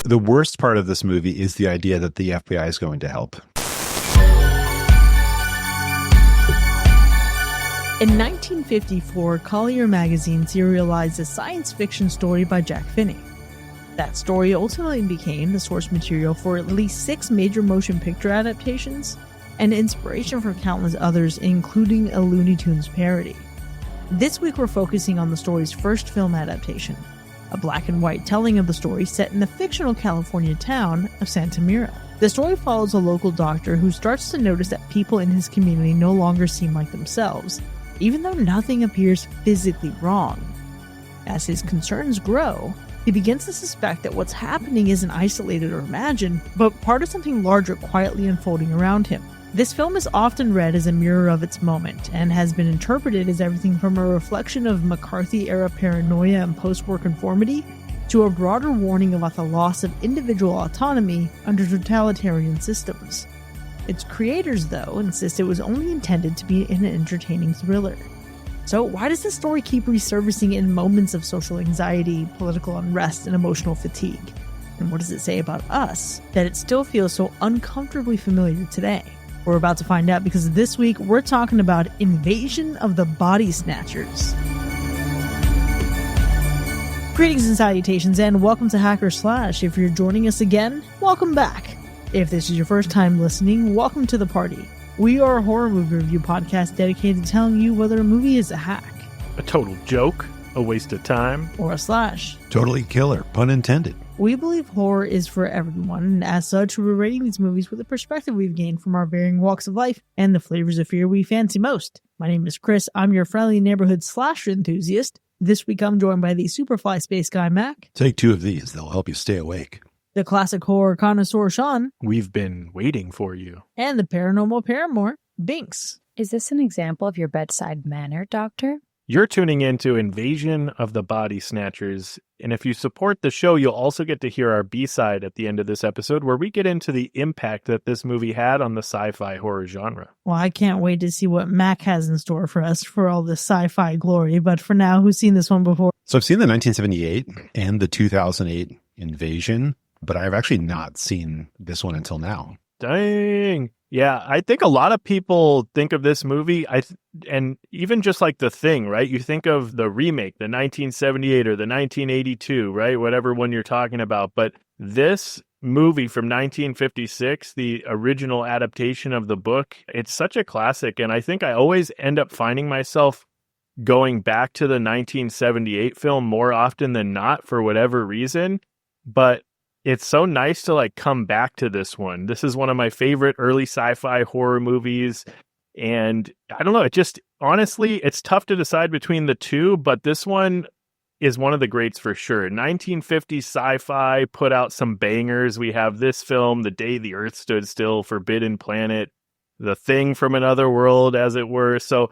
The worst part of this movie is the idea that the FBI is going to help. In 1954, Collier magazine serialized a science fiction story by Jack Finney. That story ultimately became the source material for at least 6 major motion picture adaptations and inspiration for countless others, including a Looney Tunes parody. This week we're focusing on the story's first film adaptation, a black and white telling of the story set in the fictional California town of Santa Mira. The story follows a local doctor who starts to notice that people in his community no longer seem like themselves, even though nothing appears physically wrong. As his concerns grow, he begins to suspect that what's happening isn't isolated or imagined, but part of something larger quietly unfolding around him. This film is often read as a mirror of its moment, and has been interpreted as everything from a reflection of McCarthy-era paranoia and post-war conformity, to a broader warning about the loss of individual autonomy under totalitarian systems. Its creators, though, insist it was only intended to be an entertaining thriller. So why does this story keep resurfacing in moments of social anxiety, political unrest, and emotional fatigue? And what does it say about us that it still feels so uncomfortably familiar today? We're about to find out, because this week we're talking about Invasion of the Body Snatchers. Greetings and salutations, and welcome to Hacker Slash. If you're joining us again, welcome back. If this is your first time listening, welcome to the party. We are a horror movie review podcast dedicated to telling you whether a movie is a hack, a total joke, a waste of time, or a slash. Totally killer, pun intended. We believe horror is for everyone, and as such, we're rating these movies with the perspective we've gained from our varying walks of life and the flavors of fear we fancy most. My name is Chris. I'm your friendly neighborhood slasher enthusiast. This week I'm joined by the Superfly Space Guy, Mac. Take 2 of these. They'll help you stay awake. The classic horror connoisseur, Sean. We've been waiting for you. And the paranormal paramour, Binks. Is this an example of your bedside manner, Doctor? You're tuning into Invasion of the Body Snatchers, and if you support the show, you'll also get to hear our B-side at the end of this episode, where we get into the impact that this movie had on the sci-fi horror genre. Well, I can't wait to see what Mac has in store for us for all this sci-fi glory, but for now, who's seen this one before? So I've seen the 1978 and the 2008 Invasion, but I've actually not seen this one until now. Dang. Yeah, I think a lot of people think of this movie, and even just like The Thing, right? You think of the remake, the 1978 or the 1982, right? Whatever one you're talking about. But this movie from 1956, the original adaptation of the book, it's such a classic. And I think I always end up finding myself going back to the 1978 film more often than not for whatever reason. But it's so nice to like come back to this one. This is one of my favorite early sci-fi horror movies. And I don't know, it just, honestly, it's tough to decide between the two, but this one is one of the greats for sure. 1950s sci-fi put out some bangers. We have this film, The Day the Earth Stood Still, Forbidden Planet, The Thing from Another World, as it were. So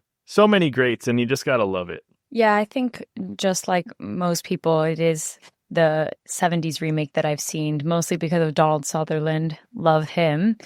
many greats, and you just gotta love it. Yeah, I think just like most people, it is the 70s remake that I've seen, mostly because of Donald Sutherland. Love him.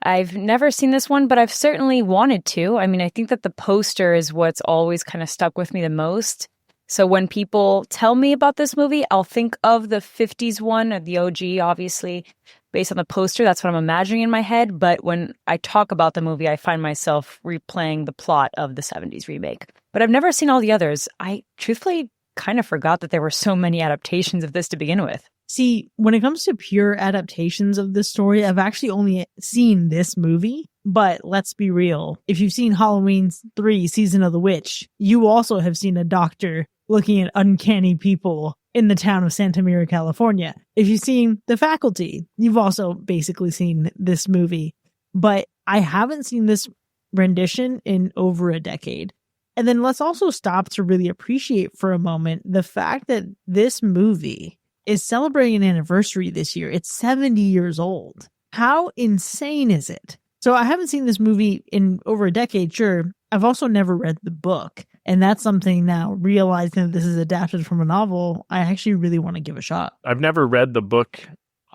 I've never seen this one, but I've certainly wanted to. I mean, I think that the poster is what's always kind of stuck with me the most. So when people tell me about this movie, I'll think of the 50s one, or the OG, obviously, based on the poster. That's what I'm imagining in my head. But when I talk about the movie, I find myself replaying the plot of the 70s remake. But I've never seen all the others. I truthfully kind of forgot that there were so many adaptations of this to begin with. See, when it comes to pure adaptations of this story, I've actually only seen this movie. But let's be real. If you've seen Halloween 3, Season of the Witch, you also have seen a doctor looking at uncanny people in the town of Santa Mira, California. If you've seen The Faculty, you've also basically seen this movie. But I haven't seen this rendition in over a decade. And then let's also stop to really appreciate for a moment the fact that this movie is celebrating an anniversary this year. It's 70 years old. How insane is it? So I haven't seen this movie in over a decade, sure. I've also never read the book. And that's something now, realizing that this is adapted from a novel, I actually really want to give a shot. I've never read the book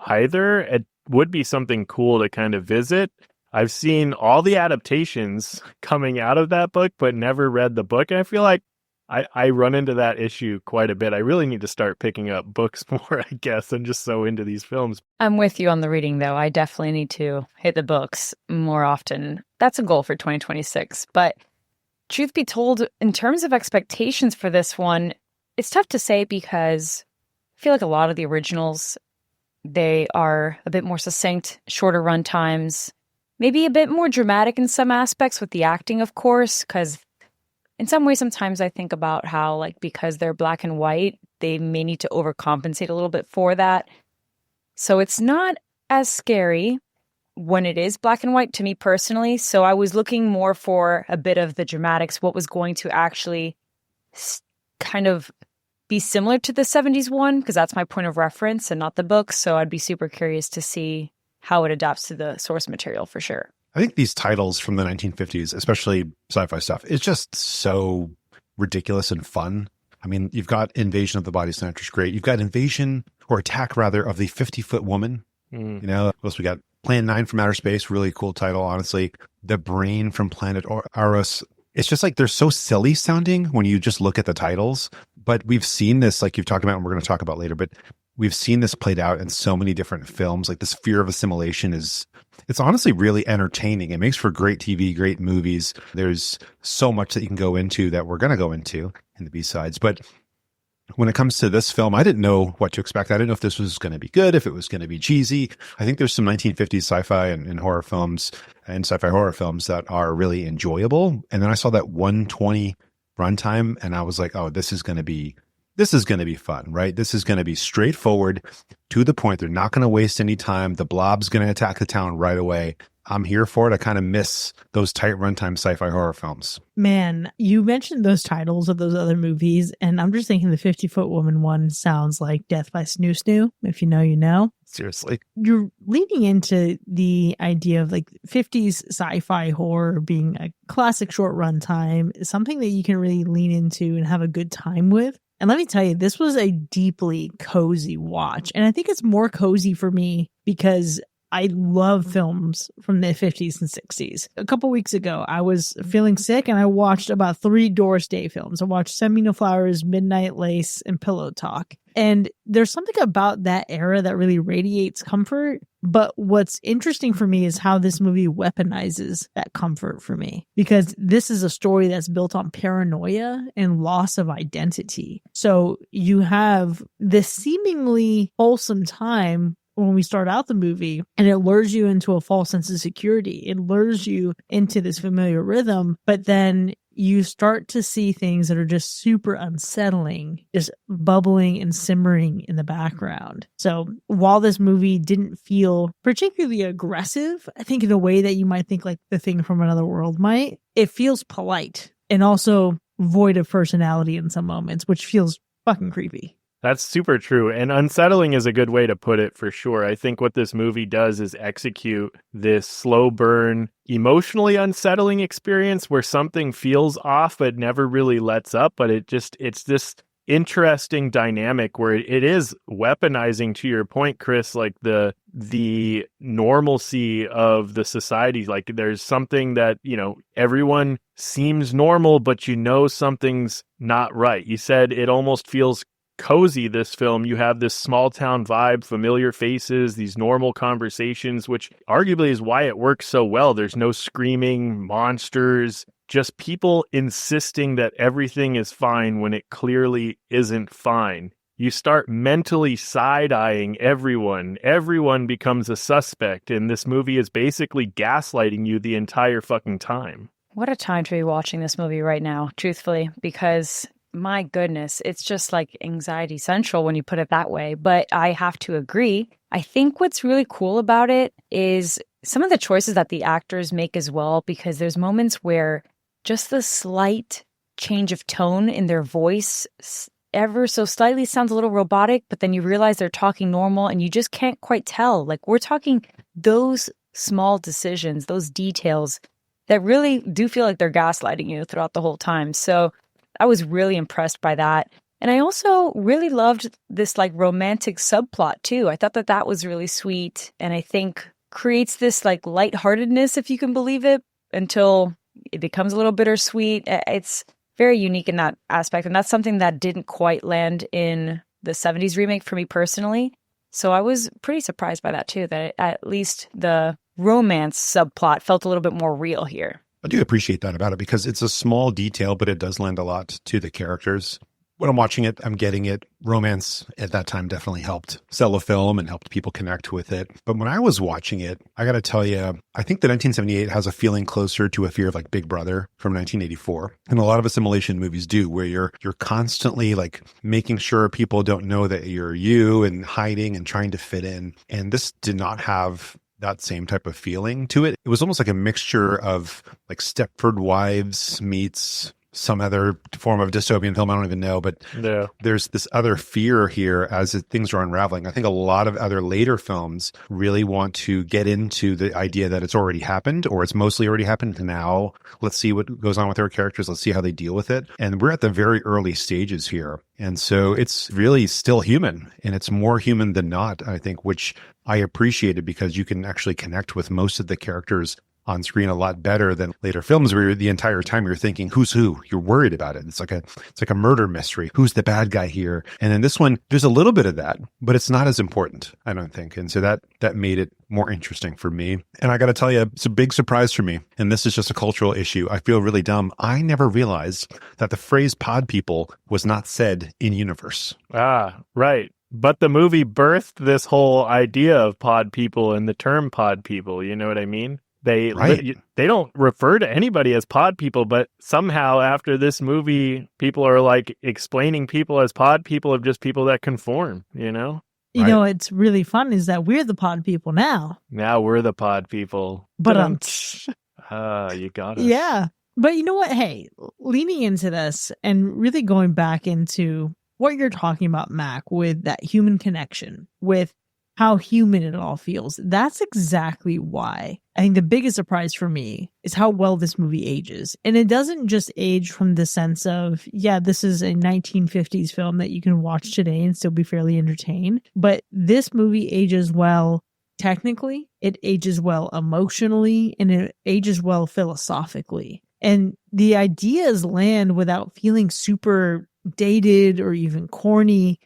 either. It would be something cool to kind of visit. I've seen all the adaptations coming out of that book, but never read the book. And I feel like I run into that issue quite a bit. I really need to start picking up books more, I guess. I'm just so into these films. I'm with you on the reading, though. I definitely need to hit the books more often. That's a goal for 2026. But truth be told, in terms of expectations for this one, it's tough to say because I feel like a lot of the originals, they are a bit more succinct, shorter run times, maybe a bit more dramatic in some aspects with the acting, of course, because in some ways, sometimes I think about how, like, because they're black and white, they may need to overcompensate a little bit for that. So it's not as scary when it is black and white to me personally. So I was looking more for a bit of the dramatics, what was going to actually kind of be similar to the 70s one, because that's my point of reference and not the book. So I'd be super curious to see how it adapts to the source material for sure. I think these titles from the 1950s, especially sci-fi stuff, it's just so ridiculous and fun. I mean, you've got Invasion of the Body Snatchers, great. You've got Invasion, or Attack rather, of the 50-foot woman. You know, what else we got? Plan 9 from Outer Space, really cool title, honestly. The Brain from Planet Aros. It's just like they're so silly sounding when you just look at the titles. But we've seen this, like you've talked about, and we're going to talk about later, but we've seen this played out in so many different films. Like this fear of assimilation it's honestly really entertaining. It makes for great TV, great movies. There's so much that you can go into that we're going to go into in the B-sides. But when it comes to this film, I didn't know what to expect. I didn't know if this was going to be good, if it was going to be cheesy. I think there's some 1950s sci-fi and horror films and sci-fi horror films that are really enjoyable. And then I saw that 120 runtime and I was like, oh, this is going to be fun, right? This is going to be straightforward, to the point. They're not going to waste any time. The blob's going to attack the town right away. I'm here for it. I kind of miss those tight runtime sci-fi horror films. Man, you mentioned those titles of those other movies, and I'm just thinking the 50-Foot Woman one sounds like Death by Snoo Snoo. If you know, you know. Seriously. You're leading into the idea of like 50s sci-fi horror being a classic short runtime, something that you can really lean into and have a good time with. And let me tell you, this was a deeply cozy watch. And I think it's more cozy for me because I love films from the 50s and 60s. A couple weeks ago, I was feeling sick and I watched about 3 Doris Day films. I watched Send Me No Flowers, Midnight Lace, and Pillow Talk. And there's something about that era that really radiates comfort. But what's interesting for me is how this movie weaponizes that comfort for me. Because this is a story that's built on paranoia and loss of identity. So you have this seemingly wholesome time when we start out the movie, and it lures you into a false sense of security. It lures you into this familiar rhythm, but then you start to see things that are just super unsettling, just bubbling and simmering in the background. So while this movie didn't feel particularly aggressive, I think in a way that you might think like The Thing from Another World might, it feels polite and also void of personality in some moments, which feels fucking creepy. That's super true. And unsettling is a good way to put it for sure. I think what this movie does is execute this slow burn, emotionally unsettling experience where something feels off but never really lets up. But it's this interesting dynamic where it is weaponizing, to your point, Chris, like the normalcy of the society. Like there's something that, you know, everyone seems normal, but you know something's not right. You said it almost feels cozy, this film. You have this small town vibe, familiar faces, these normal conversations, which arguably is why it works so well. There's no screaming monsters, just people insisting that everything is fine when it clearly isn't fine. You start mentally side-eyeing everyone. Everyone becomes a suspect, and this movie is basically gaslighting you the entire fucking time. What a time to be watching this movie right now, truthfully, because my goodness, it's just like anxiety central when you put it that way. But I have to agree. I think what's really cool about it is some of the choices that the actors make as well, because there's moments where just the slight change of tone in their voice ever so slightly sounds a little robotic, but then you realize they're talking normal and you just can't quite tell. Like we're talking those small decisions, those details that really do feel like they're gaslighting you throughout the whole time. So I was really impressed by that. And I also really loved this like romantic subplot too. I thought that that was really sweet. And I think creates this like lightheartedness, if you can believe it, until it becomes a little bittersweet. It's very unique in that aspect. And that's something that didn't quite land in the 70s remake for me personally. So I was pretty surprised by that too, that at least the romance subplot felt a little bit more real here. I do appreciate that about it because it's a small detail, but it does lend a lot to the characters. When I'm watching it, I'm getting it. Romance at that time definitely helped sell a film and helped people connect with it. But when I was watching it, I got to tell you, I think the 1978 has a feeling closer to a fear of like Big Brother from 1984. And a lot of assimilation movies do, where you're constantly like making sure people don't know that you're you and hiding and trying to fit in. And this did not have that same type of feeling to it. It was almost like a mixture of like Stepford Wives meets some other form of dystopian film. I don't even know, but there's this other fear here as things are unraveling. I think a lot of other later films really want to get into the idea that it's already happened or it's mostly already happened. Now let's see what goes on with our characters. Let's see how they deal with it. And we're at the very early stages here. And so it's really still human, and it's more human than not, I think, which I appreciated because you can actually connect with most of the characters on screen a lot better than later films where the entire time you're thinking, who's who? You're worried about it. It's like a murder mystery. Who's the bad guy here? And in this one, there's a little bit of that, but it's not as important, I don't think. And so that made it more interesting for me. And I got to tell you, it's a big surprise for me. And this is just a cultural issue. I feel really dumb. I never realized that the phrase pod people was not said in universe. Ah, right. But the movie birthed this whole idea of pod people and the term pod people. You know what I mean? They don't refer to anybody as pod people, but somehow after this movie, people are like explaining people as pod people of just people that conform, you know? You know, it's really fun is that we're the pod people now. Now we're the pod people. But you got us. Yeah. But you know what? Hey, leaning into this and really going back into what you're talking about, Mac, with that human connection, with how human it all feels. That's exactly why I think the biggest surprise for me is how well this movie ages. And it doesn't just age from the sense of, yeah, this is a 1950s film that you can watch today and still be fairly entertained. But this movie ages well technically, it ages well emotionally, and it ages well philosophically. And the ideas land without feeling super dated or even corny.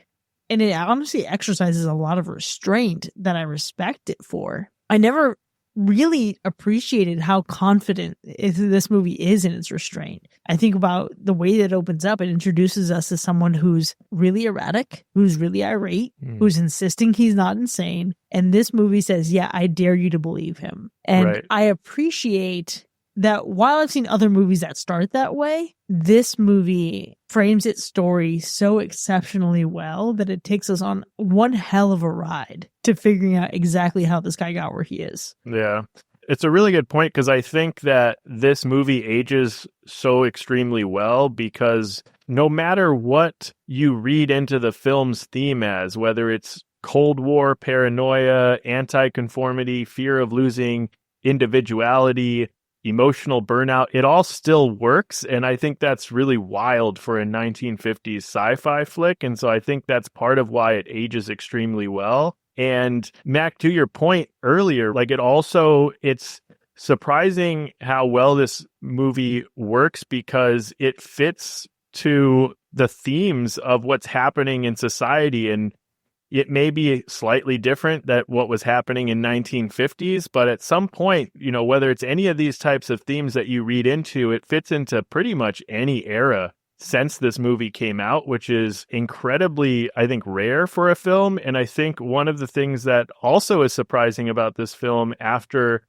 And it honestly exercises a lot of restraint that I respect it for. I never really appreciated how confident this movie is in its restraint. I think about the way that it opens up. It introduces us to someone who's really erratic, who's really irate, who's insisting he's not insane. And this movie says, yeah, I dare you to believe him. And I appreciate that while I've seen other movies that start that way, this movie frames its story so exceptionally well that it takes us on one hell of a ride to figuring out exactly how this guy got where he is. Yeah. It's a really good point because I think that this movie ages so extremely well because no matter what you read into the film's theme as, whether it's Cold War, paranoia, anti-conformity, fear of losing individuality, emotional burnout, it all still works. And I think that's really wild for a 1950s sci-fi flick. And so I think that's part of why it ages extremely well. And Mac, to your point earlier, like it's surprising how well this movie works because it fits to the themes of what's happening in society. And it may be slightly different than what was happening in 1950s, but at some point, you know, whether it's any of these types of themes that you read into, it fits into pretty much any era since this movie came out, which is incredibly, I think, rare for a film. And I think one of the things that also is surprising about this film after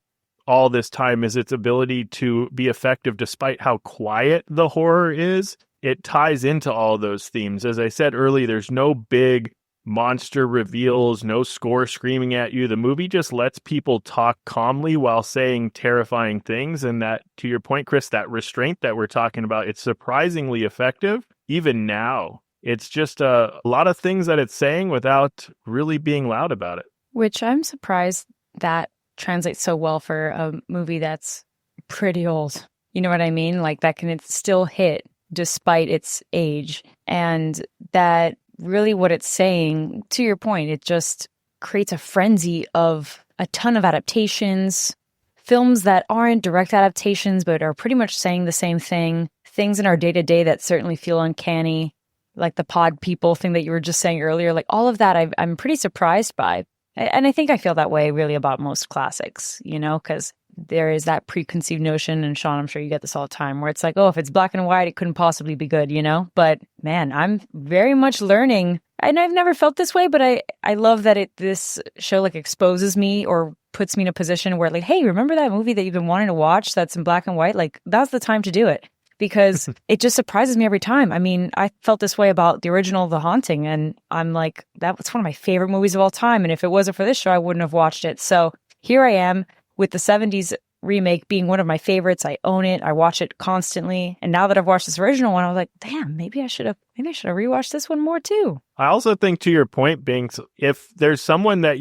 all this time is its ability to be effective despite how quiet the horror is. It ties into all those themes. As I said earlier, there's no big monster reveals, no score screaming at you. The movie just lets people talk calmly while saying terrifying things. And that, to your point, Chris, that restraint that we're talking about, it's surprisingly effective. Even now, it's just a lot of things that it's saying without really being loud about it. Which I'm surprised that translates so well for a movie that's pretty old. You know what I mean? Like that can still hit despite its age. And that really what it's saying, to your point, it just creates a frenzy of a ton of adaptations, films that aren't direct adaptations but are pretty much saying the same thing, things in our day to day that certainly feel uncanny, like the pod people thing that you were just saying earlier, like all of that I'm pretty surprised by. And I think I feel that way really about most classics, because there is that preconceived notion, and Sean, I'm sure you get this all the time, where it's like, oh, if it's black and white, it couldn't possibly be good, But man, I'm very much learning. And I've never felt this way, but I love that this show like exposes me or puts me in a position where like, hey, remember that movie that you've been wanting to watch that's in black and white? Like, that's the time to do it. Because it just surprises me every time. I mean, I felt this way about the original The Haunting, and I'm like, that was one of my favorite movies of all time. And if it wasn't for this show, I wouldn't have watched it. So here I am with the 70s remake being one of my favorites. I own it. I watch it constantly. And now that I've watched this original one, I was like, damn, maybe I should have rewatched this one more too. I also think, to your point, Binks, if there's someone that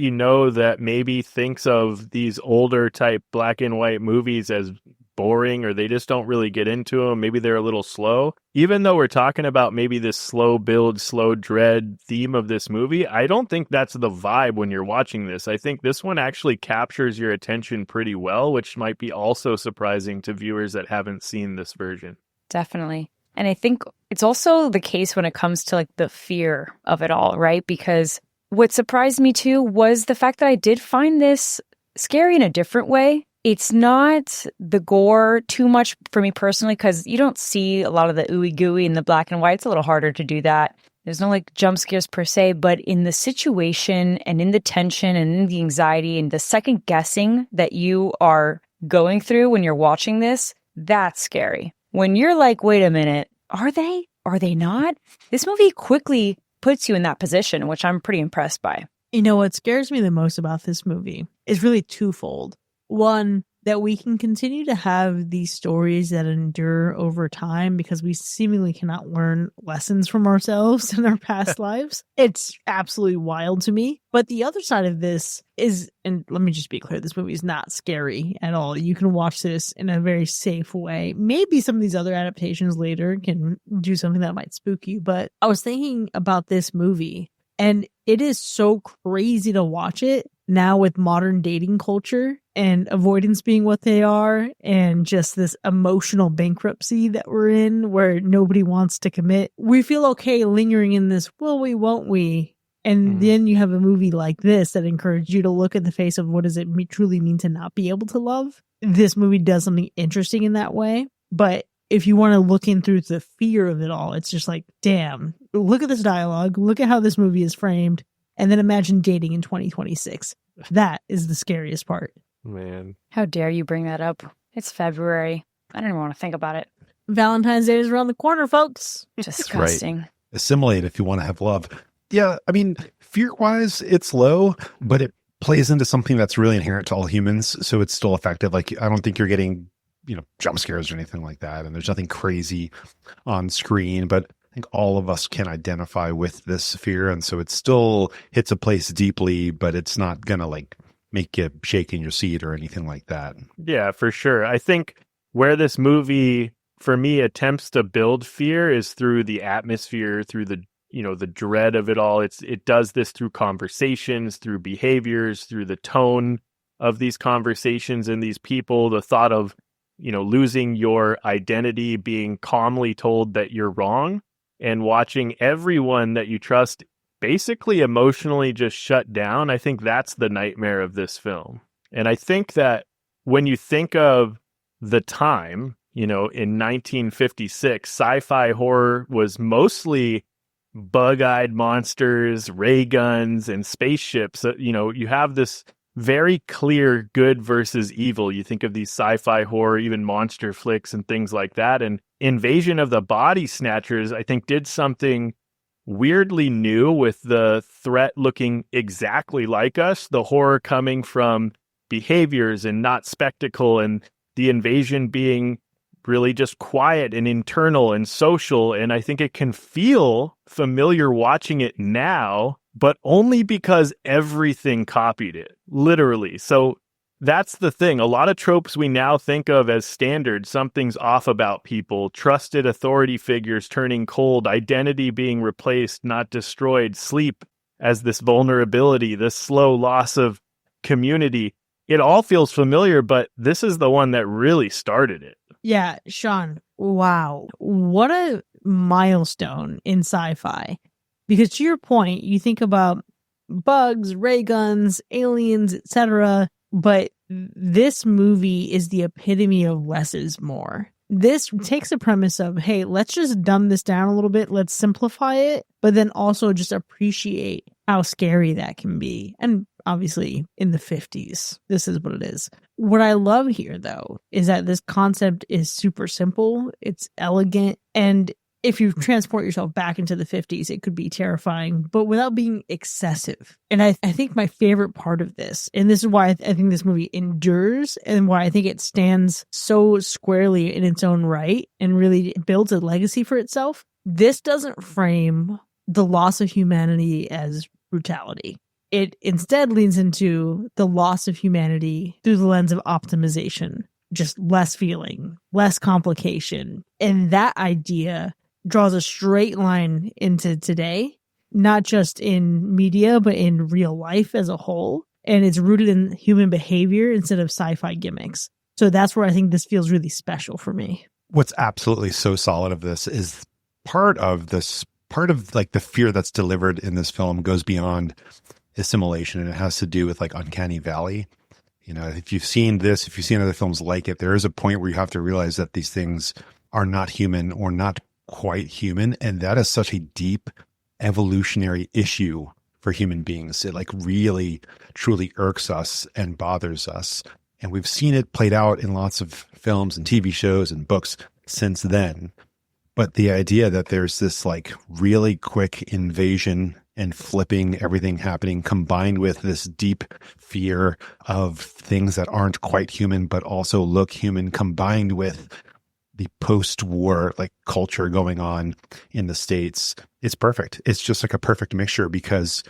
that maybe thinks of these older type black and white movies as boring, or they just don't really get into them, maybe they're a little slow, even though we're talking about maybe this slow build, slow dread theme of this movie, I don't think that's the vibe when you're watching this. I think this one actually captures your attention pretty well, which might be also surprising to viewers that haven't seen this version. Definitely. And I think it's also the case when it comes to like the fear of it all, right? Because what surprised me too was the fact that I did find this scary in a different way. It's not the gore too much for me personally, because you don't see a lot of the ooey gooey in the black and white. It's a little harder to do that. There's no like jump scares per se, but in the situation and in the tension and in the anxiety and the second guessing that you are going through when you're watching this, that's scary. When you're like, wait a minute, are they? Are they not? This movie quickly puts you in that position, which I'm pretty impressed by. What scares me the most about this movie is really twofold. One, that we can continue to have these stories that endure over time because we seemingly cannot learn lessons from ourselves in our past lives. It's absolutely wild to me. But the other side of this is, and let me just be clear, this movie is not scary at all. You can watch this in a very safe way. Maybe some of these other adaptations later can do something that might spook you. But I was thinking about this movie, and it is so crazy to watch it now with modern dating culture and avoidance being what they are, and just this emotional bankruptcy that we're in where nobody wants to commit. We feel okay lingering in this, will we, won't we? And then you have a movie like this that encourages you to look at the face of what does it truly mean to not be able to love. This movie does something interesting in that way. But if you want to look in through the fear of it all, it's just like, damn, look at this dialogue. Look at how this movie is framed. And then imagine dating in 2026. That is the scariest part. Man. How dare you bring that up? It's February. I don't even want to think about it. Valentine's Day is around the corner, folks. Disgusting. Right. Assimilate if you want to have love. Yeah, I mean, fear-wise, it's low, but it plays into something that's really inherent to all humans, so it's still effective. Like, I don't think you're getting, jump scares or anything like that, and there's nothing crazy on screen, but I think all of us can identify with this fear, and so it still hits a place deeply, but it's not gonna like make you shake in your seat or anything like that. Yeah, for sure. I think where this movie, for me, attempts to build fear is through the atmosphere, through the the dread of it all. It does this through conversations, through behaviors, through the tone of these conversations and these people, the thought of losing your identity, being calmly told that you're wrong, and watching everyone that you trust basically emotionally just shut down. I think that's the nightmare of this film. And I think that when you think of the time, in 1956, sci-fi horror was mostly bug-eyed monsters, ray guns, and spaceships. You have this very clear good versus evil. You think of these sci-fi horror, even monster flicks and things like that. And Invasion of the Body Snatchers, I think, did something weirdly new with the threat looking exactly like us, the horror coming from behaviors and not spectacle, and the invasion being really just quiet and internal and social. And I think it can feel familiar watching it now, but only because everything copied it, literally. So that's the thing. A lot of tropes we now think of as standard, something's off about people, trusted authority figures turning cold, identity being replaced, not destroyed, sleep as this vulnerability, this slow loss of community. It all feels familiar, but this is the one that really started it. Yeah, Sean, wow. What a milestone in sci-fi. Because to your point, you think about bugs, ray guns, aliens, etc., but this movie is the epitome of less is more. This takes the premise of, hey, let's just dumb this down a little bit, let's simplify it, but then also just appreciate how scary that can be. And obviously, in the 50s, this is what it is. What I love here, though, is that this concept is super simple, it's elegant, and if you transport yourself back into the 50s, it could be terrifying, but without being excessive. And I think my favorite part of this, and this is why I think this movie endures and why I think it stands so squarely in its own right and really builds a legacy for itself, this doesn't frame the loss of humanity as brutality. It instead leans into the loss of humanity through the lens of optimization, just less feeling, less complication. And that idea draws a straight line into today, not just in media, but in real life as a whole. And it's rooted in human behavior instead of sci-fi gimmicks. So that's where I think this feels really special for me. What's absolutely so solid of this is part of like the fear that's delivered in this film goes beyond assimilation, and it has to do with like uncanny valley. You know, if you've seen this, if you've seen other films like it, there is a point where you have to realize that these things are not human or not quite human. And that is such a deep evolutionary issue for human beings. It like really, truly irks us and bothers us. And we've seen it played out in lots of films and TV shows and books since then. But the idea that there's this like really quick invasion and flipping, everything happening, combined with this deep fear of things that aren't quite human, but also look human, combined with the post-war like culture going on in the States, it's perfect. It's just like a perfect mixture, because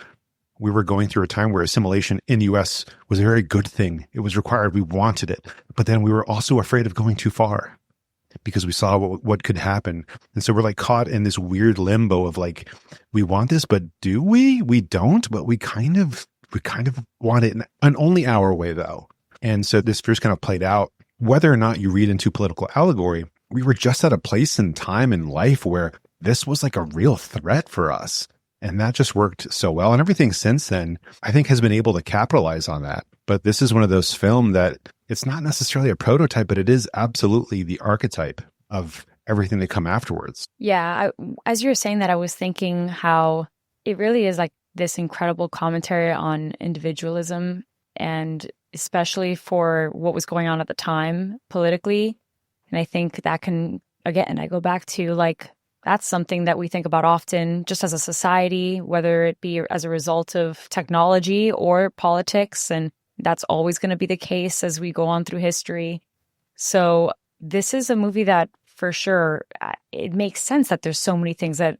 we were going through a time where assimilation in the US was a very good thing. It was required. We wanted it. But then we were also afraid of going too far because we saw what could happen. And so we're like caught in this weird limbo of like, we want this, but do we? We don't, but we kind of want it in only our way though. And so this fear's kind of played out. Whether or not you read into political allegory, we were just at a place in time in life where this was like a real threat for us. And that just worked so well. And everything since then, I think, has been able to capitalize on that. But this is one of those films that it's not necessarily a prototype, but it is absolutely the archetype of everything that come afterwards. Yeah. As you were saying that, I was thinking how it really is like this incredible commentary on individualism, and especially for what was going on at the time politically. And I think that can, again, I go back to like, that's something that we think about often just as a society, whether it be as a result of technology or politics. And that's always going to be the case as we go on through history. So this is a movie that for sure, it makes sense that there's so many things that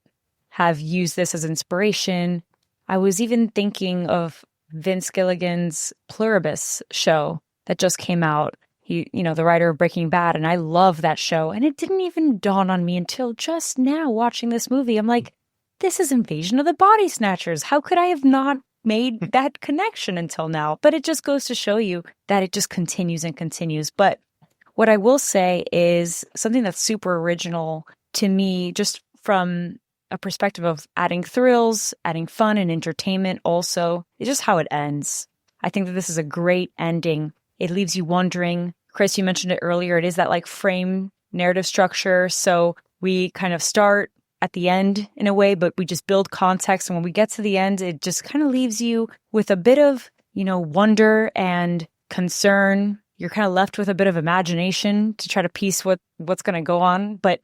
have used this as inspiration. I was even thinking of Vince Gilligan's Pluribus show that just came out. He, the writer of Breaking Bad, and I love that show. And it didn't even dawn on me until just now watching this movie. I'm like, this is Invasion of the Body Snatchers. How could I have not made that connection until now? But it just goes to show you that it just continues and continues. But what I will say is something that's super original to me, just from a perspective of adding thrills, adding fun and entertainment also, is just how it ends. I think that this is a great ending. It leaves you wondering. Chris, you mentioned it earlier. It is that like frame narrative structure. So we kind of start at the end in a way, but we just build context. And when we get to the end, it just kind of leaves you with a bit of, wonder and concern. You're kind of left with a bit of imagination to try to piece what's going to go on. But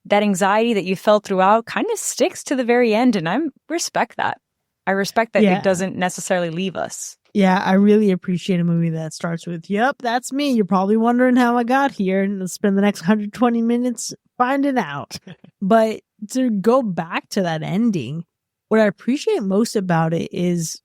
that anxiety that you felt throughout kind of sticks to the very end. And I respect that. I respect that It doesn't necessarily leave us. Yeah, I really appreciate a movie that starts with, yep, that's me. You're probably wondering how I got here, and let's spend the next 120 minutes finding out. But to go back to that ending, what I appreciate most about it is,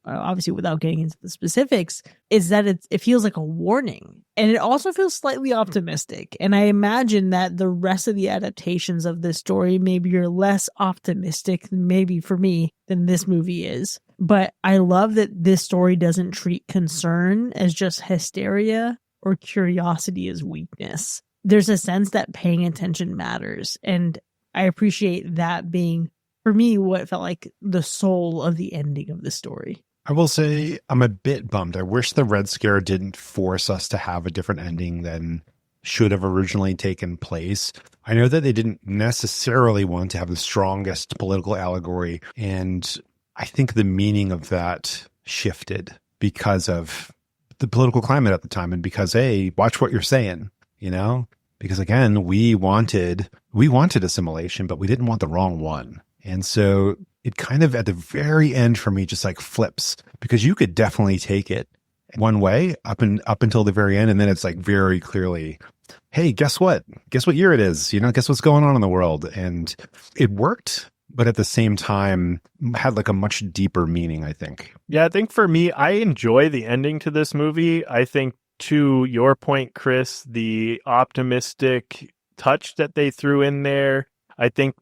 obviously without getting into the specifics, is that it feels like a warning. And it also feels slightly optimistic. And I imagine that the rest of the adaptations of this story maybe are less optimistic, maybe for me, than this movie is. But I love that this story doesn't treat concern as just hysteria or curiosity as weakness. there's a sense that paying attention matters. And I appreciate that being, for me, what felt like the soul of the ending of the story. I will say I'm a bit bummed. I wish the Red Scare didn't force us to have a different ending than should have originally taken place. I know that they didn't necessarily want to have the strongest political allegory, and I think the meaning of that shifted because of the political climate at the time and because, hey, watch what you're saying, you know? Because again, we wanted assimilation, but we didn't want the wrong one. And so it kind of at the very end for me just like flips, because you could definitely take it one way up until the very end, and then it's like very clearly, hey, guess what? Guess what year it is? You know, guess what's going on in the world? And it worked, but at the same time had like a much deeper meaning, I think. Yeah, I think for me, I enjoy the ending to this movie. I think to your point, Chris, the optimistic touch that they threw in there, I think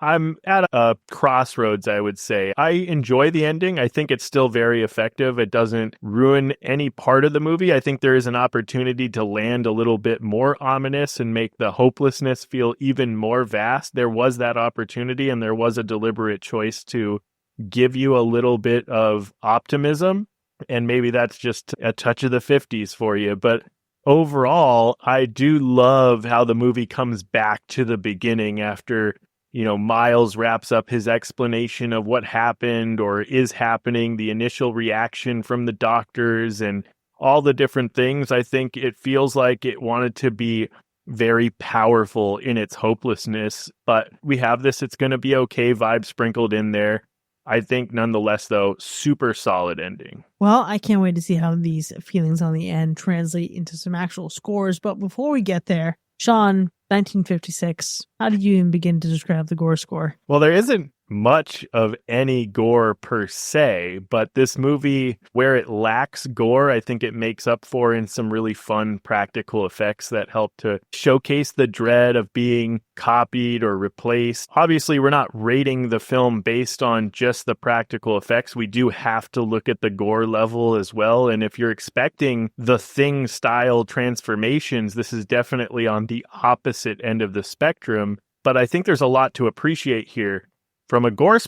I'm at a crossroads, I would say. I enjoy the ending. I think it's still very effective. It doesn't ruin any part of the movie. I think there is an opportunity to land a little bit more ominous and make the hopelessness feel even more vast. There was that opportunity, and there was a deliberate choice to give you a little bit of optimism. And maybe that's just a touch of the 50s for you. But overall, I do love how the movie comes back to the beginning after Miles wraps up his explanation of what happened or is happening, the initial reaction from the doctors and all the different things. I think it feels like it wanted to be very powerful in its hopelessness, but we have this "it's going to be okay" vibe sprinkled in there. I think nonetheless, though, super solid ending. Well, I can't wait to see how these feelings on the end translate into some actual scores. But before we get there, Sean, 1956, how did you even begin to describe the gore score? Well, there isn't much of any gore per se, but this movie, where it lacks gore, I think it makes up for in some really fun practical effects that help to showcase the dread of being copied or replaced. Obviously, we're not rating the film based on just the practical effects. We do have to look at the gore level as well. And if you're expecting the Thing style transformations, this is definitely on the opposite end of the spectrum. But I think there's a lot to appreciate here. From a gore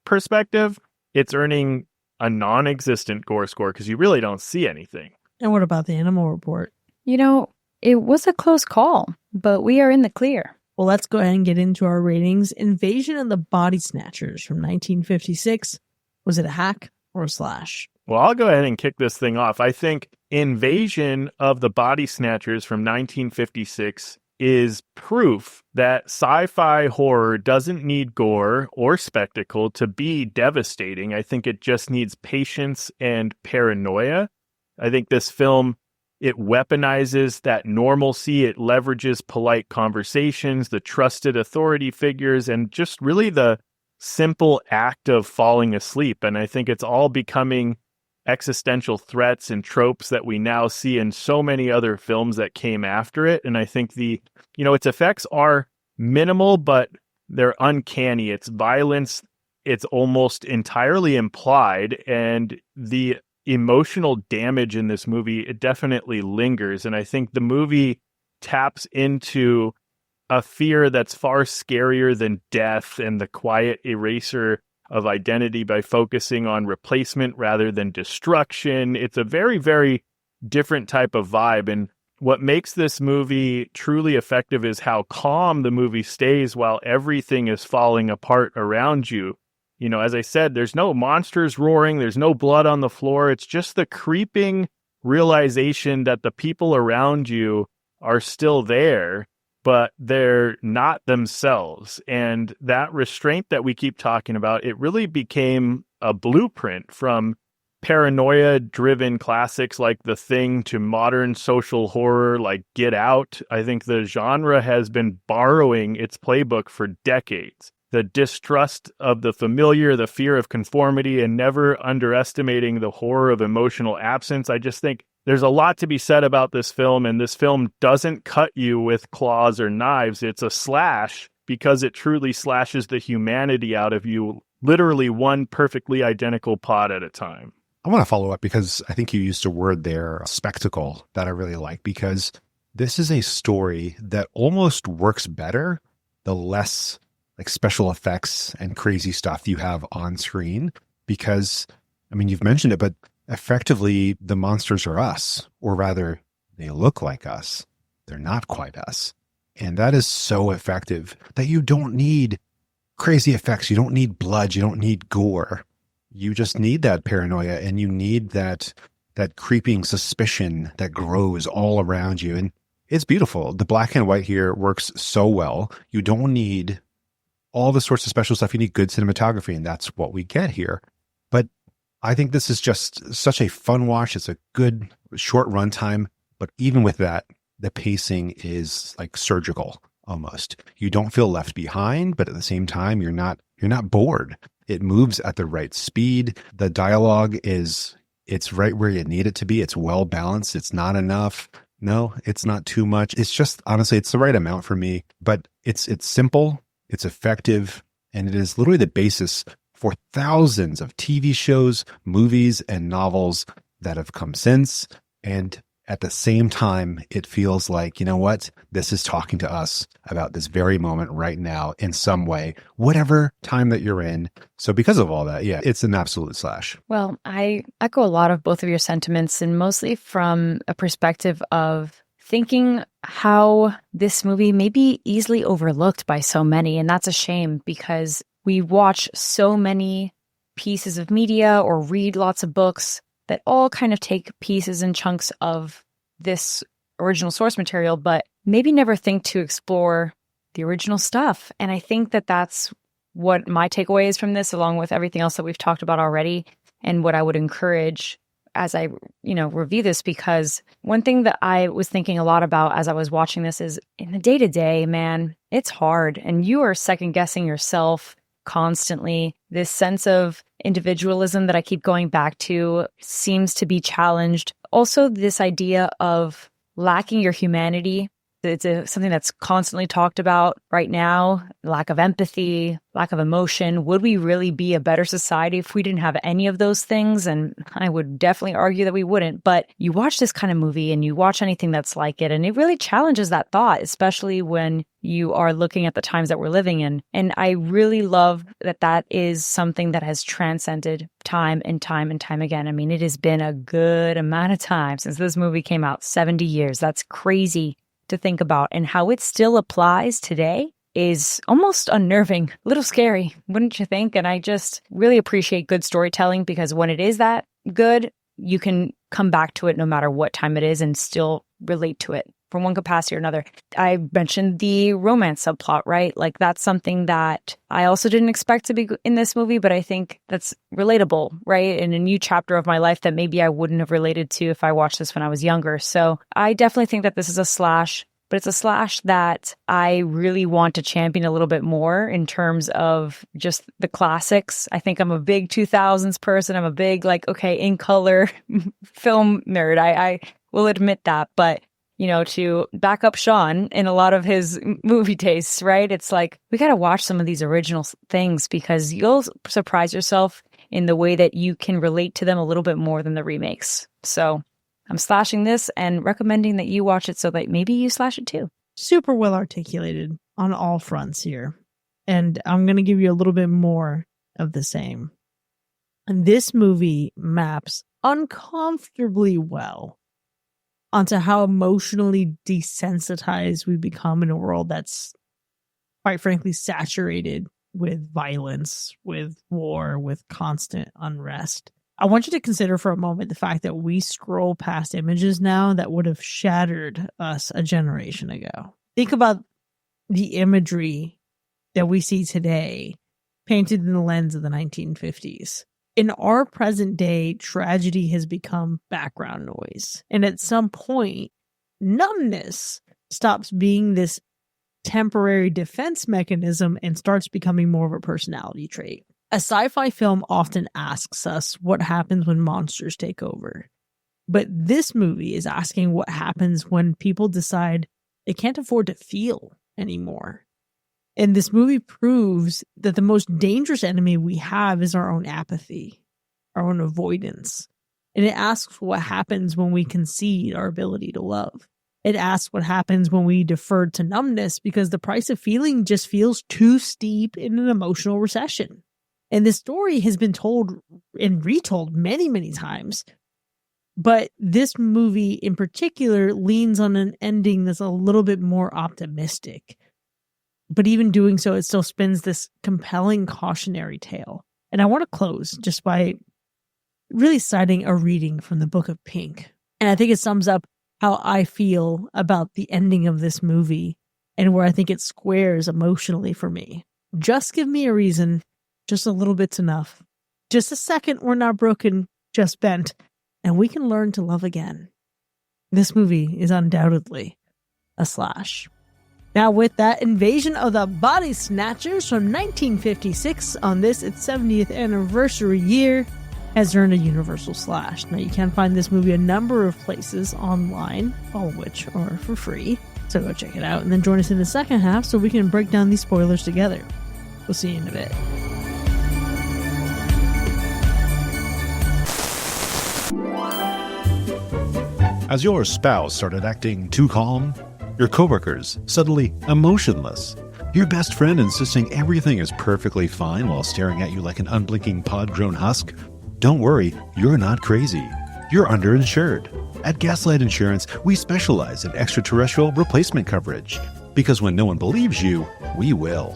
perspective, it's earning a non-existent gore score because you really don't see anything. And what about the animal report? It was a close call, but we are in the clear. Well, let's go ahead and get into our ratings. Invasion of the Body Snatchers from 1956. Was it a hack or a slash? Well, I'll go ahead and kick this thing off. I think Invasion of the Body Snatchers from 1956 is proof that sci-fi horror doesn't need gore or spectacle to be devastating. I think it just needs patience and paranoia. I think this film, it weaponizes that normalcy. It leverages polite conversations, the trusted authority figures, and just really the simple act of falling asleep. And I think it's all becoming existential threats and tropes that we now see in so many other films that came after it. And I think its effects are minimal, but they're uncanny. It's violence. It's almost entirely implied. And the emotional damage in this movie, it definitely lingers. And I think the movie taps into a fear that's far scarier than death and the quiet eraser of identity by focusing on replacement rather than destruction. It's a very, very different type of vibe. And what makes this movie truly effective is how calm the movie stays while everything is falling apart around you. As I said, there's no monsters roaring, there's no blood on the floor. It's just the creeping realization that the people around you are still there, but they're not themselves. And that restraint that we keep talking about, it really became a blueprint from paranoia-driven classics like The Thing to modern social horror like Get Out. I think the genre has been borrowing its playbook for decades. The distrust of the familiar, the fear of conformity, and never underestimating the horror of emotional absence. I just think there's a lot to be said about this film, and this film doesn't cut you with claws or knives. It's a slash because it truly slashes the humanity out of you, literally one perfectly identical pod at a time. I want to follow up because I think you used a word there, spectacle, that I really like, because this is a story that almost works better the less like special effects and crazy stuff you have on screen. Because, I mean, you've mentioned it, but effectively the monsters are us, or rather, they look like us. They're not quite us. And that is so effective that you don't need crazy effects. You don't need blood. You don't need gore. You just need that paranoia, and you need that creeping suspicion that grows all around you. And it's beautiful. The black and white here works so well. You don't need all the sorts of special stuff. You need good cinematography, and that's what we get here. But I think this is just such a fun watch. It's a good short runtime, but even with that, the pacing is like surgical almost. You don't feel left behind, but at the same time, you're not bored. It moves at the right speed. The dialogue it's right where you need it to be. It's well balanced. It's not enough. No, it's not too much. It's just, honestly, it's the right amount for me, but it's simple, it's effective, and it is literally the basis for thousands of TV shows, movies, and novels that have come since. And at the same time, it feels like, you know what? This is talking to us about this very moment right now in some way, whatever time that you're in. So because of all that, yeah, it's an absolute slash. Well, I echo a lot of both of your sentiments, and mostly from a perspective of thinking how this movie may be easily overlooked by so many. And that's a shame, because we watch so many pieces of media or read lots of books that all kind of take pieces and chunks of this original source material, but maybe never think to explore the original stuff. And I think that that's what my takeaway is from this, along with everything else that we've talked about already, and what I would encourage as I, review this. Because one thing that I was thinking a lot about as I was watching this is, in the day-to-day, man, it's hard, and you are second-guessing yourself constantly. This sense of individualism that I keep going back to seems to be challenged. Also, this idea of lacking your humanity. It's something that's constantly talked about right now. Lack of empathy, lack of emotion. Would we really be a better society if we didn't have any of those things? And I would definitely argue that we wouldn't. But you watch this kind of movie and you watch anything that's like it, and it really challenges that thought, especially when you are looking at the times that we're living in. And I really love that is something that has transcended time and time and time again. I mean, it has been a good amount of time since this movie came out, 70 years. That's crazy to think about, and how it still applies today is almost unnerving, a little scary, wouldn't you think? And I just really appreciate good storytelling, because when it is that good, you can come back to it no matter what time it is and still relate to it from one capacity or another. I mentioned the romance subplot, right? Like, that's something that I also didn't expect to be in this movie, but I think that's relatable, right? In a new chapter of my life that maybe I wouldn't have related to if I watched this when I was younger. So I definitely think that this is a slash, but it's a slash that I really want to champion a little bit more in terms of just the classics. I think I'm a big 2000s person. I'm a big, in color film nerd. I will admit that, but to back up Sean in a lot of his movie tastes, right? It's like, we got to watch some of these original things, because you'll surprise yourself in the way that you can relate to them a little bit more than the remakes. So I'm slashing this and recommending that you watch it so that maybe you slash it too. Super well articulated on all fronts here. And I'm going to give you a little bit more of the same. And this movie maps uncomfortably well onto how emotionally desensitized we become in a world that's, quite frankly, saturated with violence, with war, with constant unrest. I want you to consider for a moment the fact that we scroll past images now that would have shattered us a generation ago. Think about the imagery that we see today painted in the lens of the 1950s. In our present day, tragedy has become background noise. And at some point, numbness stops being this temporary defense mechanism and starts becoming more of a personality trait. A sci-fi film often asks us what happens when monsters take over. But this movie is asking what happens when people decide they can't afford to feel anymore. And this movie proves that the most dangerous enemy we have is our own apathy, our own avoidance. And it asks what happens when we concede our ability to love. It asks what happens when we defer to numbness because the price of feeling just feels too steep in an emotional recession. And this story has been told and retold many, many times. But this movie in particular leans on an ending that's a little bit more optimistic. But even doing so, it still spins this compelling cautionary tale. And I want to close just by really citing a reading from the Book of Pink. And I think it sums up how I feel about the ending of this movie and where I think it squares emotionally for me. Just give me a reason, just a little bit's enough. Just a second, we're not broken, just bent, and we can learn to love again. This movie is undoubtedly a slash. Now with that, Invasion of the Body Snatchers from 1956 on this, its 70th anniversary year, has earned a universal slash. Now you can find this movie a number of places online, all of which are for free. So go check it out and then join us in the second half so we can break down these spoilers together. We'll see you in a bit. As your spouse started acting too calm, your coworkers suddenly emotionless, your best friend insisting everything is perfectly fine while staring at you like an unblinking pod-grown husk, don't worry, you're not crazy. You're underinsured. At Gaslight Insurance, we specialize in extraterrestrial replacement coverage. Because when no one believes you, we will.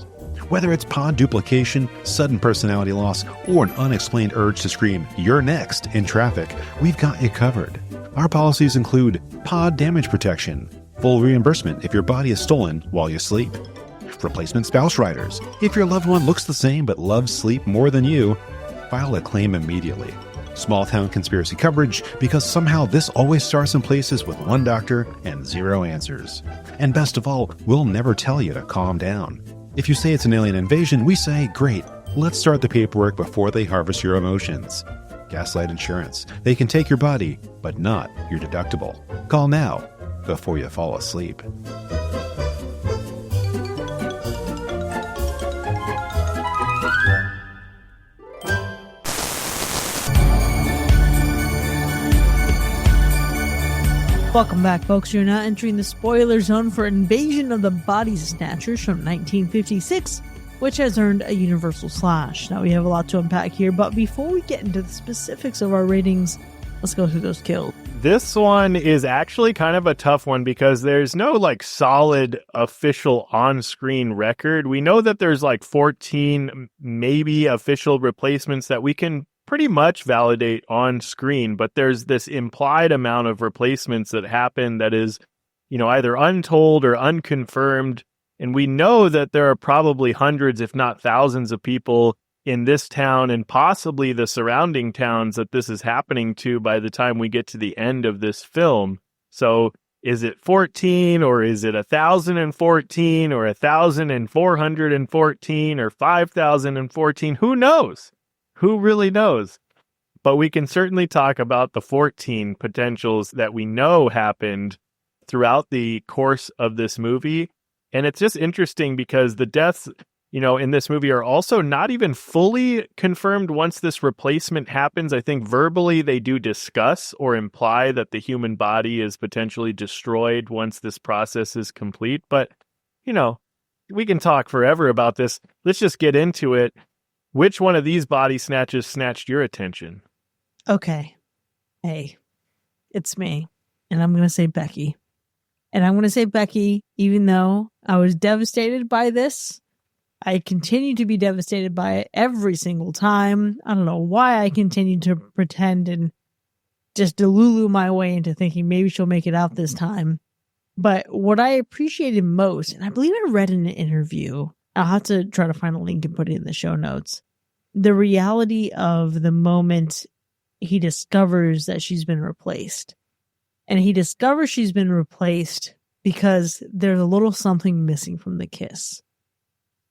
Whether it's pod duplication, sudden personality loss, or an unexplained urge to scream, "You're next," in traffic, we've got you covered. Our policies include pod damage protection, full reimbursement if your body is stolen while you sleep, replacement spouse riders. If your loved one looks the same but loves sleep more than you, file a claim immediately. Small town conspiracy coverage because somehow this always starts in places with one doctor and zero answers. And best of all, we'll never tell you to calm down. If you say it's an alien invasion, we say, great, let's start the paperwork before they harvest your emotions. Gaslight Insurance. They can take your body, but not your deductible. Call now before you fall asleep. Welcome back, folks. You're now entering the spoiler zone for Invasion of the Body Snatchers from 1956, which has earned a universal slash. Now, we have a lot to unpack here, but before we get into the specifics of our ratings, let's go through those kills. This one is actually kind of a tough one because there's no solid official on-screen record. We know that there's 14 maybe official replacements that we can pretty much validate on screen, but there's this implied amount of replacements that happen that is, either untold or unconfirmed. And we know that there are probably hundreds, if not thousands of people in this town and possibly the surrounding towns that this is happening to by the time we get to the end of this film. So is it 14 or is it 1,014 or 1,414 or 5,014? Who knows? Who really knows? But we can certainly talk about the 14 potentials that we know happened throughout the course of this movie. And it's just interesting because the deaths, in this movie are also not even fully confirmed once this replacement happens. I think verbally they do discuss or imply that the human body is potentially destroyed once this process is complete. But, we can talk forever about this. Let's just get into it. Which one of these body snatches snatched your attention? Okay. Hey, it's me. And I'm going to say Becky. And I'm going to say Becky, even though I was devastated by this, I continue to be devastated by it every single time. I don't know why I continue to pretend and just delulu my way into thinking maybe she'll make it out this time. But what I appreciated most, and I believe I read in an interview, I'll have to try to find a link and put it in the show notes, the reality of the moment he discovers that she's been replaced. And he discovers she's been replaced because there's a little something missing from the kiss.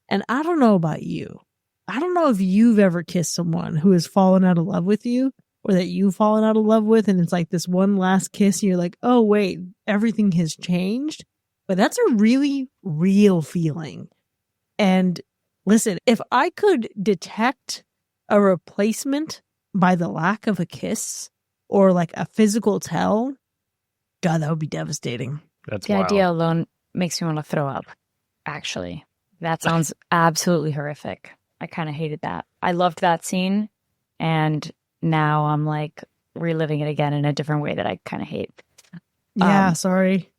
And I don't know about you. I don't know if you've ever kissed someone who has fallen out of love with you or that you've fallen out of love with. And it's like this one last kiss. And you're like, oh, wait, everything has changed. But that's a really real feeling. And listen, if I could detect a replacement by the lack of a kiss or a physical tell, God, that would be devastating. That's The wild. idea alone makes me want to throw up, actually. That sounds absolutely horrific. I kind of hated that. I loved that scene, and now I'm like reliving it again in a different way that I kind of hate. Yeah, sorry.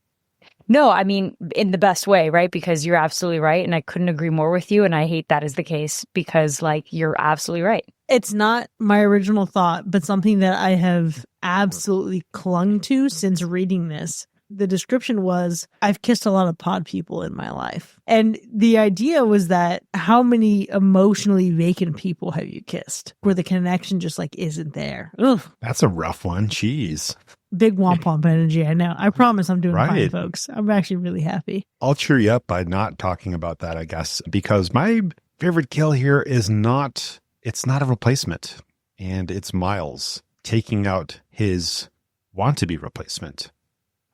No, I mean, in the best way, right? Because you're absolutely right. And I couldn't agree more with you. And I hate that is the case because, like, you're absolutely right. It's not my original thought, but something that I have absolutely clung to since reading this. The description was, I've kissed a lot of pod people in my life. And the idea was that how many emotionally vacant people have you kissed where the connection just like isn't there? Ugh. That's a rough one. Jeez. Big womp womp energy, I know. I promise I'm doing fine, Right. folks. I'm actually really happy. I'll cheer you up by not talking about that, I guess, because my favorite kill here is not, it's not a replacement, and it's Miles taking out his want-to-be replacement.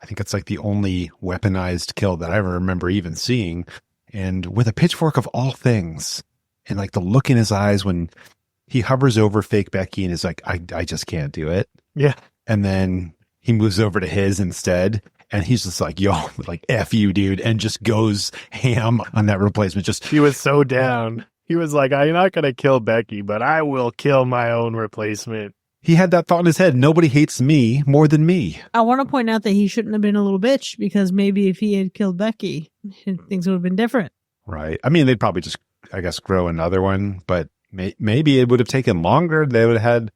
I think it's like the only weaponized kill that I ever remember even seeing, and with a pitchfork of all things, and like the look in his eyes when he hovers over fake Becky and is like, I just can't do it. Yeah. And then he moves over to his instead. And he's just like, yo, like, F you, dude. And just goes ham on that replacement. Just, He was so down. He was like, I'm not going to kill Becky, but I will kill my own replacement. he had that thought in his head. Nobody hates me more than me. I want to point out that he shouldn't have been a little bitch because maybe if he had killed Becky, things would have been different. Right. I mean, they'd probably just, I guess, grow another one, but maybe it would have taken longer. They would have had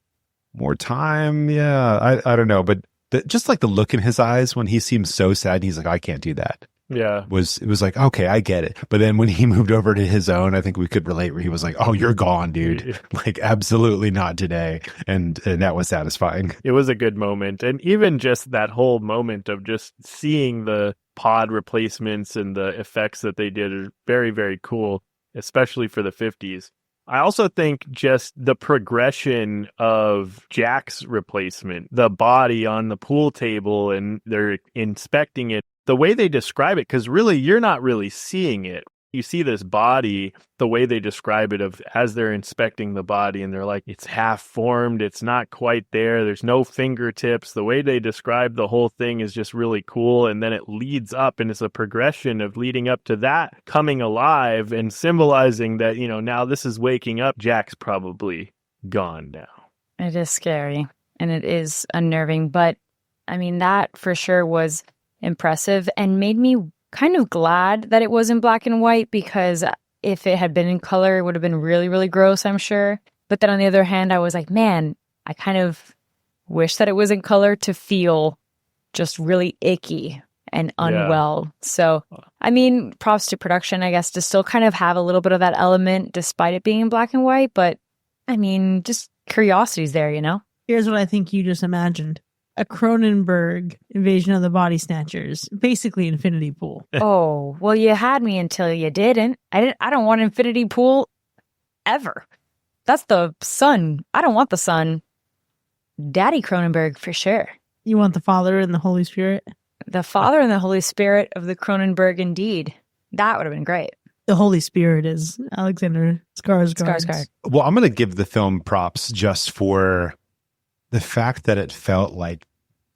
more time. Yeah. I don't know. But just like the look in his eyes when he seems so sad, he's like, I can't do that. Yeah. It was like, okay, I get it. But then when he moved over to his own, I think we could relate where he was like, oh, you're gone, dude. Like, absolutely not today. And that was satisfying. It was a good moment. And even just that whole moment of just seeing the pod replacements and the effects that they did are very, very cool, especially for the 50s. I also think just the progression of Jack's replacement, the body on the pool table, and they're inspecting it, the way they describe it, because really, you're not really seeing it. You see this body, the way they describe it of as they're inspecting the body, and they're like, it's half formed, it's not quite there, there's no fingertips. The way they describe the whole thing is just really cool. And then it leads up, and it's a progression of leading up to that coming alive and symbolizing that, now this is waking up. Jack's probably gone now. It is scary and it is unnerving, but I mean, that for sure was impressive and made me kind of glad that it was in black and white, because if it had been in color, it would have been really, really gross, I'm sure. But then on the other hand, I was like, man, I kind of wish that it was in color to feel just really icky and unwell. Yeah. So, I mean, props to production, I guess, to still kind of have a little bit of that element despite it being in black and white. But I mean, just curiosity's there, Here's what I think you just imagined. A Cronenberg invasion of the Body Snatchers, basically Infinity Pool. Oh, well, you had me until you didn't. I don't want Infinity Pool ever. That's the son. I don't want the son. Daddy Cronenberg for sure. You want the Father and the Holy Spirit? The Father and the Holy Spirit of the Cronenberg, indeed. That would have been great. The Holy Spirit is Alexander Skarsgård. Well, I'm going to give the film props just for the fact that it felt like,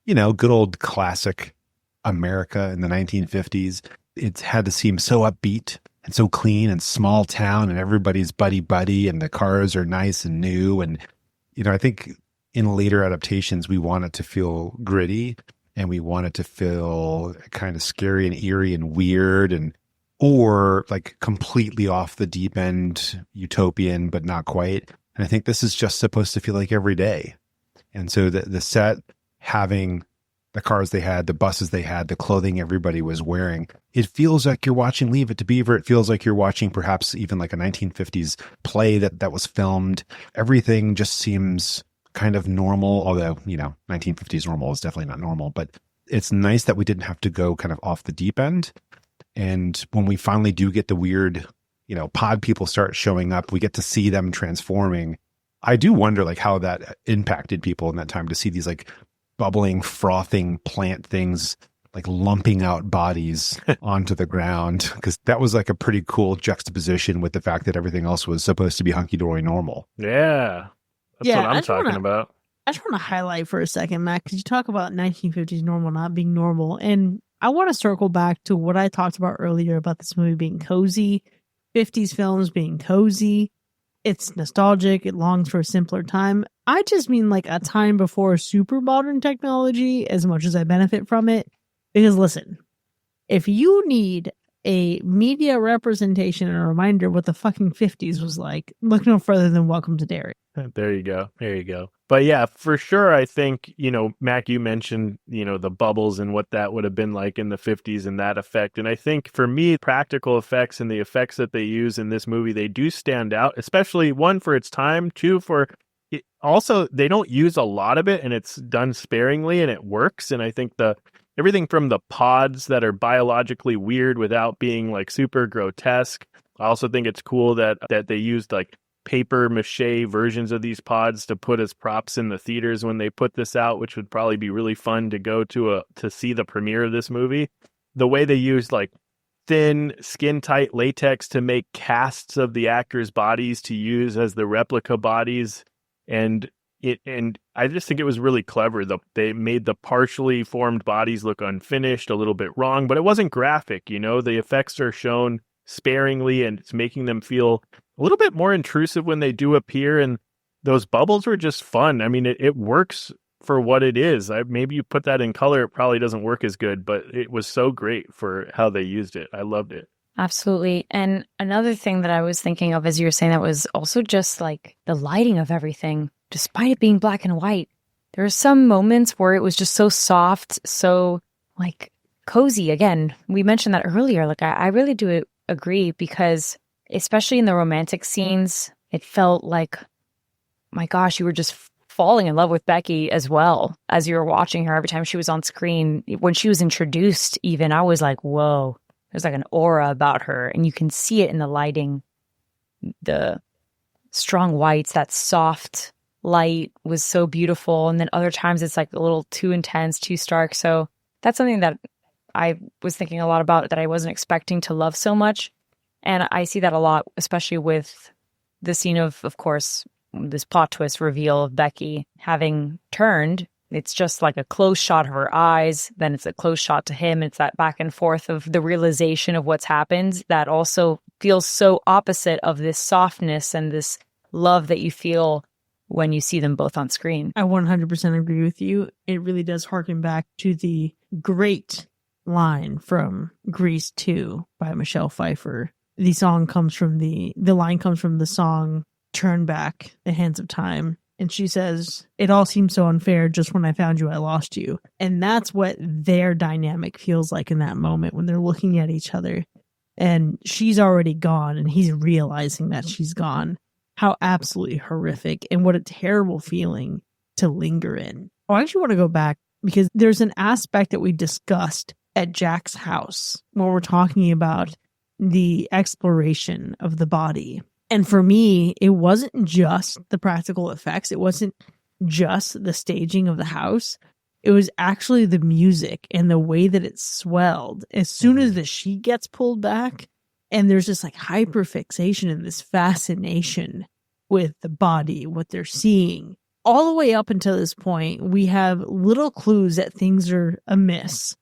good old classic America in the 1950s. It had to seem so upbeat and so clean and small town, and everybody's buddy, and the cars are nice and new. And, I think in later adaptations, we want it to feel gritty, and we want it to feel kind of scary and eerie and weird, or like completely off the deep end, utopian, but not quite. And I think this is just supposed to feel like every day. And so the set, having the cars they had, the buses they had, the clothing everybody was wearing, it feels like you're watching Leave It to Beaver. It feels like you're watching perhaps even like a 1950s play that was filmed. Everything just seems kind of normal, although, 1950s normal is definitely not normal. But it's nice that we didn't have to go kind of off the deep end. And when we finally do get the weird, pod people start showing up, we get to see them transforming. I do wonder like how that impacted people in that time to see these like bubbling, frothing plant things like lumping out bodies onto the ground, because that was like a pretty cool juxtaposition with the fact that everything else was supposed to be hunky-dory normal. Yeah. That's what I'm talking about. I just want to highlight for a second, Matt, because you talk about 1950s normal not being normal. And I want to circle back to what I talked about earlier about this movie being cozy, 50s films being cozy. It's nostalgic. It longs for a simpler time. I just mean like a time before super modern technology as much as I benefit from it. Because listen, if you need a media representation and a reminder what the fucking 50s was like, look no further than Welcome to Derry. There you go. There you go. But yeah, for sure, I think, Mac, you mentioned, the bubbles and what that would have been like in the 50s and that effect. And I think for me, practical effects and the effects that they use in this movie, they do stand out, especially one for its time, two for it. Also, they don't use a lot of it and it's done sparingly and it works. And I think everything from the pods that are biologically weird without being like super grotesque. I also think it's cool that they used like paper mache versions of these pods to put as props in the theaters when they put this out, which would probably be really fun to go to see the premiere of this movie. The way they used like thin, skin-tight latex to make casts of the actors' bodies to use as the replica bodies, and I just think it was really clever. They made the partially formed bodies look unfinished, a little bit wrong, but it wasn't graphic. The effects are shown sparingly, and it's making them feel a little bit more intrusive when they do appear. And those bubbles were just fun. I mean, it works for what it is. Maybe you put that in color, it probably doesn't work as good, but it was so great for how they used it. I loved it. Absolutely. And another thing that I was thinking of as you were saying that was also just like the lighting of everything. Despite it being black and white, there were some moments where it was just so soft, so like cozy. Again, we mentioned that earlier. Like I really do agree, because especially in the romantic scenes, it felt like, my gosh, you were just falling in love with Becky as well as you were watching her every time she was on screen. When she was introduced, even, I was like, whoa, there's like an aura about her, and you can see it in the lighting. The strong whites, that soft light was so beautiful, and then other times it's like a little too intense, too stark. So that's something that I was thinking a lot about that I wasn't expecting to love so much. And I see that a lot, especially with the scene of course, this plot twist reveal of Becky having turned. It's just like a close shot of her eyes, then it's a close shot to him. It's that back and forth of the realization of what's happened that also feels so opposite of this softness and this love that you feel when you see them both on screen. I 100% agree with you. It really does harken back to the great line from Grease 2 by Michelle Pfeiffer. The line comes from the song Turn Back, The Hands of Time. And she says, "It all seems so unfair. Just when I found you, I lost you." And that's what their dynamic feels like in that moment when they're looking at each other. And she's already gone and he's realizing that she's gone. How absolutely horrific, and what a terrible feeling to linger in. I actually want to go back because there's an aspect that we discussed at Jack's house when we're talking about the exploration of the body. And for me, it wasn't just the practical effects. It wasn't just the staging of the house. It was actually the music and the way that it swelled. As soon as the sheet gets pulled back, and there's this like hyperfixation and this fascination with the body, what they're seeing. All the way up until this point, we have little clues that things are amiss,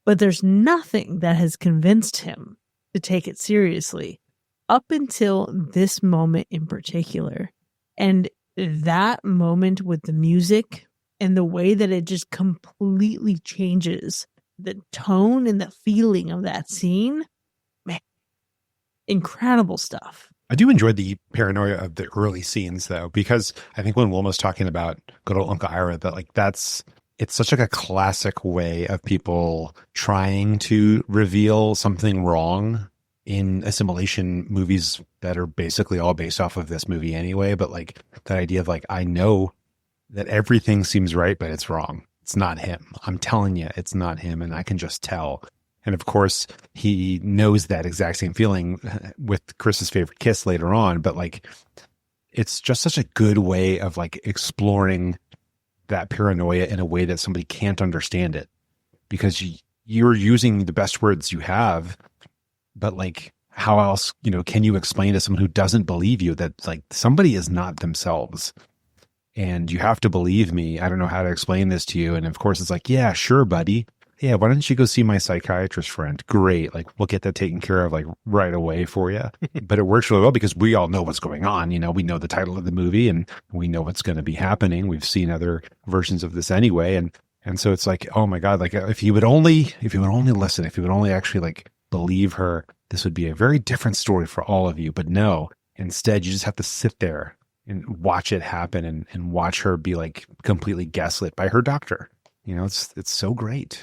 but there's nothing that has convinced him to take it seriously up until this moment in particular. And that moment with the music and the way that it just completely changes the tone and the feeling of that scene, man, incredible stuff. I do enjoy the paranoia of the early scenes, though, because I think when Wilma's talking about good old Uncle Ira, that like it's such like a classic way of people trying to reveal something wrong in assimilation movies that are basically all based off of this movie anyway. But like that idea of like, I know that everything seems right, but it's wrong. It's not him. I'm telling you, it's not him. And I can just tell. And of course, he knows that exact same feeling with Chris's favorite kiss later on. But like, it's just such a good way of like exploring that paranoia in a way that somebody can't understand it, because you're using the best words you have. But like, how else, can you explain to someone who doesn't believe you that like somebody is not themselves? And you have to believe me. I don't know how to explain this to you. And of course, it's like, yeah, sure, buddy. yeah, why don't you go see my psychiatrist friend? Great. Like, we'll get that taken care of like right away for you. But it works really well because we all know what's going on. You know, we know the title of the movie and we know what's going to be happening. We've seen other versions of this anyway. And so it's like, oh my God, like if he would only listen, if he would only actually like believe her, this would be a very different story for all of you. But no, instead you just have to sit there and watch it happen and watch her be like completely gaslit by her doctor. You know, it's so great.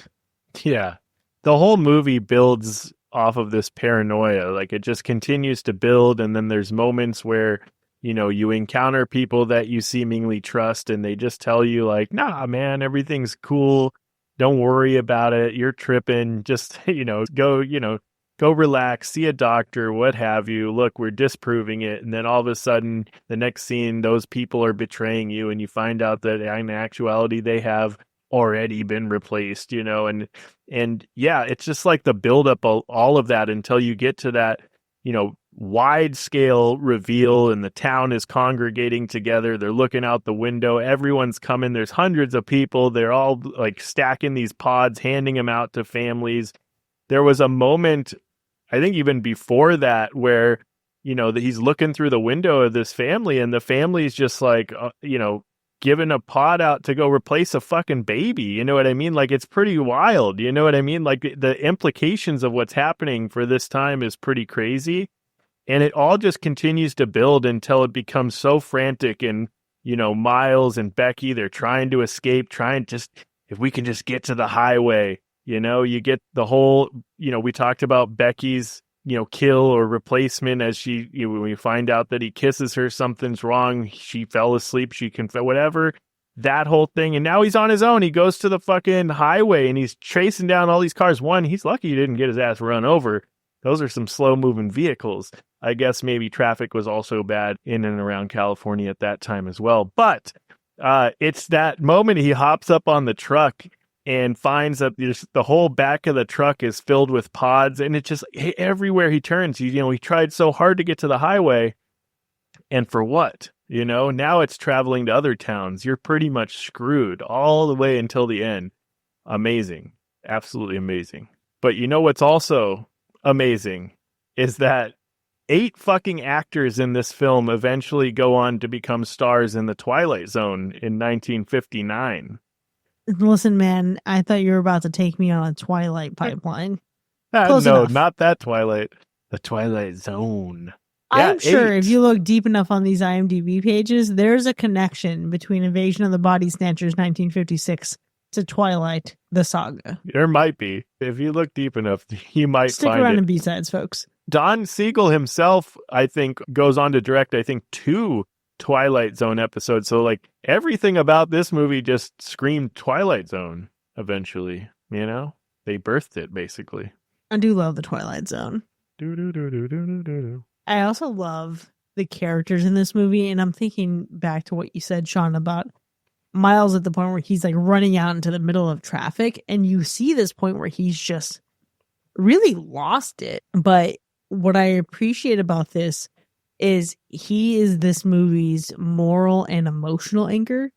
Yeah. The whole movie builds off of this paranoia. Like it just continues to build. And then there's moments where, you know, you encounter people that you seemingly trust and they just tell you like, nah, man, everything's cool. Don't worry about it. You're tripping. Just, go relax, see a doctor, what have you. Look, we're disproving it. And then all of a sudden, the next scene, those people are betraying you and you find out that in actuality, they have already been replaced, you know, and yeah, it's just like the buildup of all of that until you get to that, you know, wide scale reveal and the town is congregating together. They're looking out the window. Everyone's coming. There's hundreds of people. They're all like stacking these pods, handing them out to families. There was a moment, I think even before that, where, you know, that he's looking through the window of this family and the family's just like, giving a pod out to go replace a fucking baby. You know what I mean? Like, it's pretty wild. You know what I mean? Like, the implications of what's happening for this time is pretty crazy. And it all just continues to build until it becomes so frantic. And, you know, Miles and Becky, they're trying to escape, if we can just get to the highway, you know, you get the whole, you know, we talked about Becky's, you know, kill or replacement as when we find out that he kisses her, something's wrong. She fell asleep. She whatever, that whole thing. And now he's on his own. He goes to the fucking highway and he's chasing down all these cars. One, he's lucky he didn't get his ass run over. Those are some slow moving vehicles. I guess maybe traffic was also bad in and around California at that time as well. But it's that moment he hops up on the truck and finds that the whole back of the truck is filled with pods, and it's just everywhere he turns. You know, he tried so hard to get to the highway, and for what? You know, now it's traveling to other towns. You're pretty much screwed all the way until the end. Amazing. Absolutely amazing. But you know what's also amazing is that 8 fucking actors in this film eventually go on to become stars in The Twilight Zone in 1959. Listen, man, I thought you were about to take me on a Twilight pipeline. No, enough. Not that Twilight. The Twilight Zone. I'm sure if you look deep enough on these IMDb pages, there's a connection between Invasion of the Body Snatchers 1956 to Twilight, the saga. There might be. If you look deep enough, you might Stick find around it. in B-sides, folks. Don Siegel himself, I think, goes on to direct, 2 Twilight Zone episodes. So, like, everything about this movie just screamed Twilight Zone eventually. You know? They birthed it, basically. I do love the Twilight Zone. Do. I also love the characters in this movie, and I'm thinking back to what you said, Sean, about Miles at the point where he's like running out into the middle of traffic, and you see this point where he's just really lost it. But what I appreciate about this is he is this movie's moral and emotional anchor,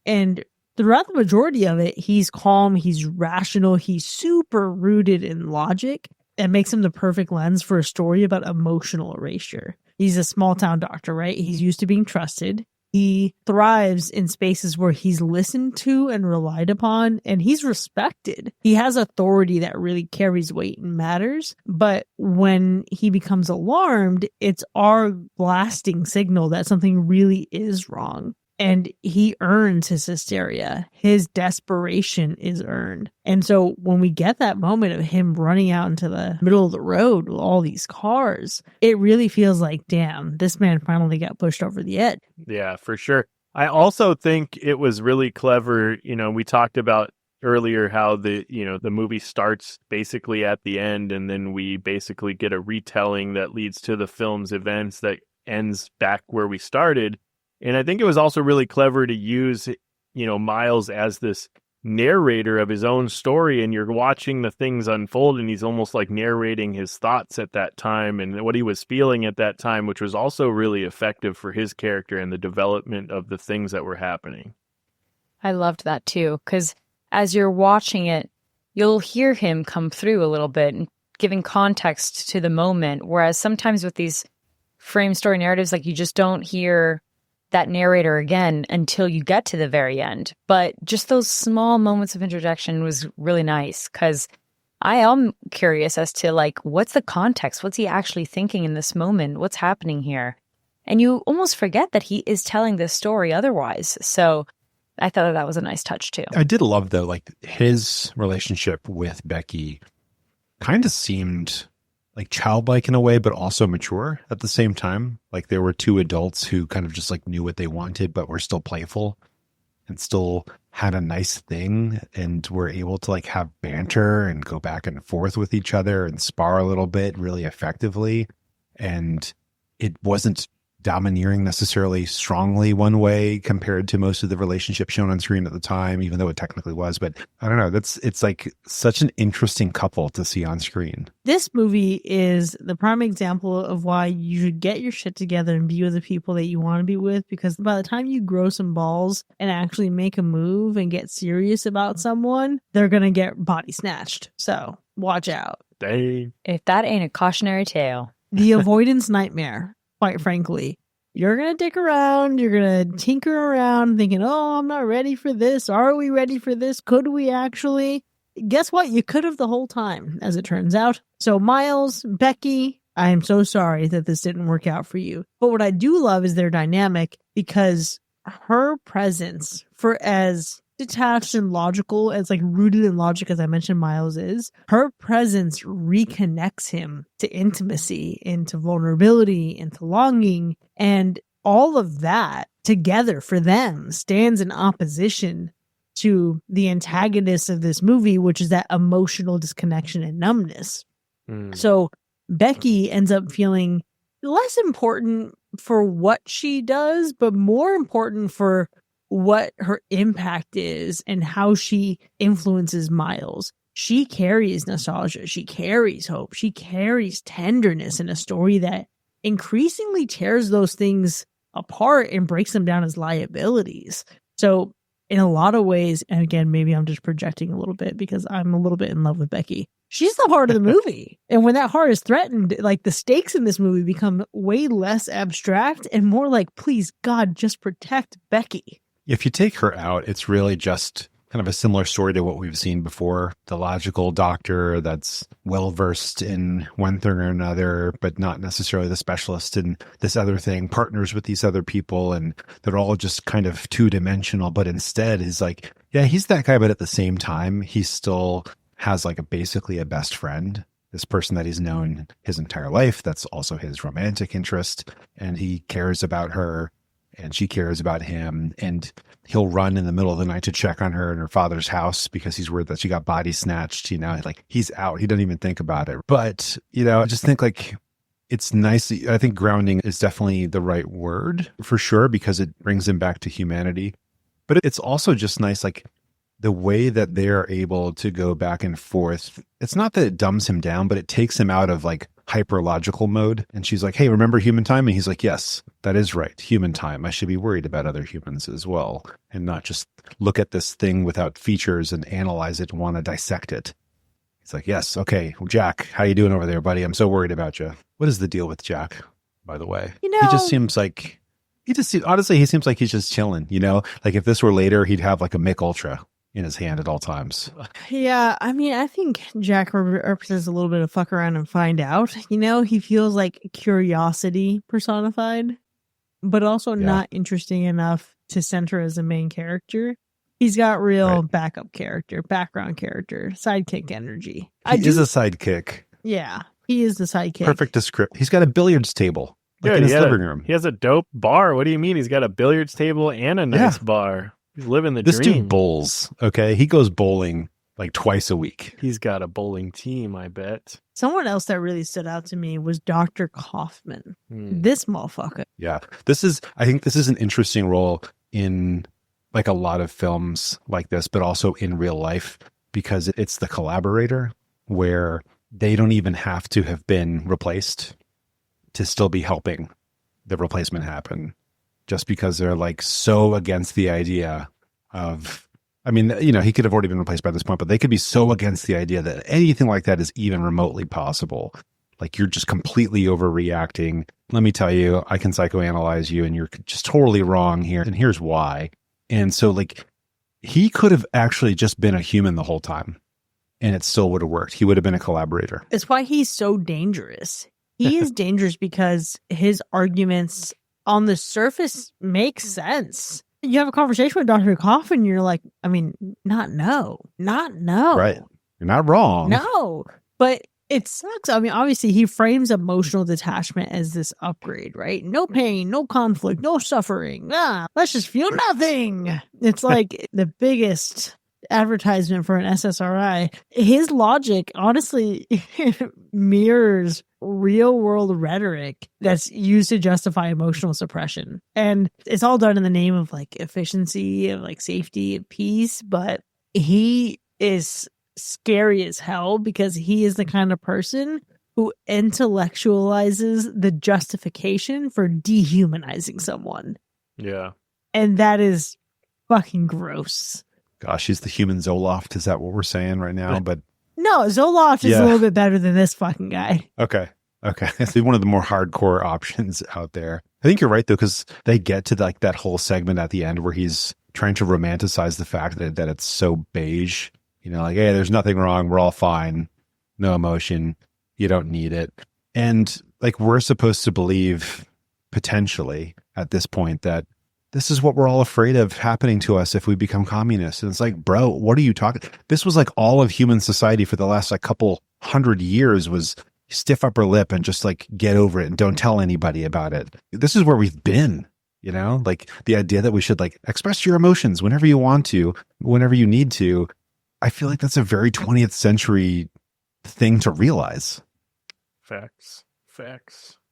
and throughout the majority of it, he's calm, he's rational, he's super rooted in logic. It makes him the perfect lens for a story about emotional erasure. He's a small town doctor, right? He's used to being trusted. He thrives in spaces where he's listened to and relied upon, and he's respected. He has authority that really carries weight and matters. But when he becomes alarmed, it's our blasting signal that something really is wrong. And he earns his hysteria. His desperation is earned. And so when we get that moment of him running out into the middle of the road with all these cars, it really feels like, damn, this man finally got pushed over the edge. Yeah, for sure. I also think it was really clever. You know, we talked about earlier how the movie starts basically at the end, and then we basically get a retelling that leads to the film's events that ends back where we started. And I think it was also really clever to use, Miles as this narrator of his own story, and you're watching the things unfold, and he's almost like narrating his thoughts at that time and what he was feeling at that time, which was also really effective for his character and the development of the things that were happening. I loved that too, because as you're watching it, you'll hear him come through a little bit and giving context to the moment. Whereas sometimes with these frame story narratives, like you just don't hear that narrator again until you get to the very end. But just those small moments of introduction was really nice, because I am curious as to like, what's the context? What's he actually thinking in this moment? What's happening here? And you almost forget that he is telling this story otherwise. So I thought that was a nice touch too. I did love, though, like his relationship with Becky kind of seemed like childlike in a way, but also mature at the same time. Like there were two adults who kind of just like knew what they wanted, but were still playful and still had a nice thing, and were able to like have banter and go back and forth with each other and spar a little bit really effectively. And it wasn't domineering necessarily strongly one way compared to most of the relationships shown on screen at the time, even though it technically was. But I don't know, it's like such an interesting couple to see on screen. This movie is the prime example of why you should get your shit together and be with the people that you want to be with, because by the time you grow some balls and actually make a move and get serious about someone, they're gonna get body snatched. So watch out. Dang. If that ain't a cautionary tale. The avoidance nightmare. Quite frankly, you're going to dick around, you're going to tinker around thinking, oh, I'm not ready for this. Are we ready for this? Could we actually? Guess what? You could have the whole time, as it turns out. So Miles, Becky, I am so sorry that this didn't work out for you. But what I do love is their dynamic, because her presence, for as detached and logical, as like rooted in logic as I mentioned Miles is, her presence reconnects him to intimacy, into vulnerability, into longing, and all of that together for them stands in opposition to the antagonist of this movie, which is that emotional disconnection and numbness. So Becky ends up feeling less important for what she does, but more important for what her impact is and how she influences Miles. She carries nostalgia. She carries hope. She carries tenderness in a story that increasingly tears those things apart and breaks them down as liabilities. So in a lot of ways, and again, maybe I'm just projecting a little bit because I'm a little bit in love with Becky, she's the heart of the movie. And when that heart is threatened, like the stakes in this movie become way less abstract and more like, please, God, just protect Becky. If you take her out, it's really just kind of a similar story to what we've seen before. The logical doctor that's well-versed in one thing or another, but not necessarily the specialist in this other thing, partners with these other people, and they're all just kind of two-dimensional, but instead is like, yeah, he's that guy, but at the same time, he still has like basically a best friend, this person that he's known his entire life. That's also his romantic interest, and he cares about her. And she cares about him, and he'll run in the middle of the night to check on her in her father's house because he's worried that she got body snatched. You know, like he's out. He doesn't even think about it. But, you know, I just think like it's nice. I think grounding is definitely the right word for sure, because it brings him back to humanity. But it's also just nice, like the way that they're able to go back and forth. It's not that it dumbs him down, but it takes him out of like hyper-logical mode. And she's like, hey, remember human time? And he's like, yes, that is right. Human time. I should be worried about other humans as well, and not just look at this thing without features and analyze it and want to dissect it. He's like, yes, okay, Jack, how you doing over there, buddy? I'm so worried about you. What is the deal with Jack, by the way? You know, he just seems like, honestly, he seems like he's just chilling, you know? Like if this were later, he'd have like a Mick Ultra in his hand at all times. Yeah, I mean, I think Jack represents a little bit of fuck around and find out. You know, he feels like curiosity personified, but also not interesting enough to center as a main character. He's got real backup character, background character, sidekick energy. He is a sidekick. Yeah, he is the sidekick. Perfect description. He's got a billiards table like in his living room. He has a dope bar. What do you mean? He's got a billiards table and a nice bar. He's living the dream. This dude bowls, okay? He goes bowling like twice a week. He's got a bowling team, I bet. Someone else that really stood out to me was Dr. Kaufman. This motherfucker. Yeah. I think this is an interesting role in like a lot of films like this, but also in real life, because it's the collaborator where they don't even have to have been replaced to still be helping the replacement happen. Just because they're like so against the idea of I mean, he could have already been replaced by this point, but they could be so against the idea that anything like that is even remotely possible. Like, you're just completely overreacting. Let me tell you, I can psychoanalyze you and you're just totally wrong here. And here's why. And so, like, he could have actually just been a human the whole time and it still would have worked. He would have been a collaborator. It's why he's so dangerous. He is dangerous because his arguments on the surface make sense. You have a conversation with Dr. Coffin, you're like, I mean, not no. Right. You're not wrong. No. But it sucks. I mean, obviously, he frames emotional detachment as this upgrade, right? No pain, no conflict, no suffering. Let's just feel nothing. It's like the biggest advertisement for an SSRI. His logic, honestly, mirrors real world rhetoric that's used to justify emotional suppression. And it's all done in the name of like efficiency, of like safety and peace. But he is scary as hell because he is the kind of person who intellectualizes the justification for dehumanizing someone. Yeah. And that is fucking gross. Gosh, he's the human Zoloft. Is that what we're saying right now? But no, Zoloft is a little bit better than this fucking guy. Okay. It's one of the more hardcore options out there. I think you're right, though, because they get to like that whole segment at the end where he's trying to romanticize the fact that it's so beige. Like, hey, there's nothing wrong. We're all fine. No emotion. You don't need it. And like, we're supposed to believe potentially at this point that this is what we're all afraid of happening to us if we become communists. And it's like, bro, what are you talking? This was like all of human society for the last like couple 100 years was stiff upper lip and just like get over it and don't tell anybody about it. This is where we've been, like the idea that we should like express your emotions whenever you want to, whenever you need to. I feel like that's a very 20th century thing to realize. Facts.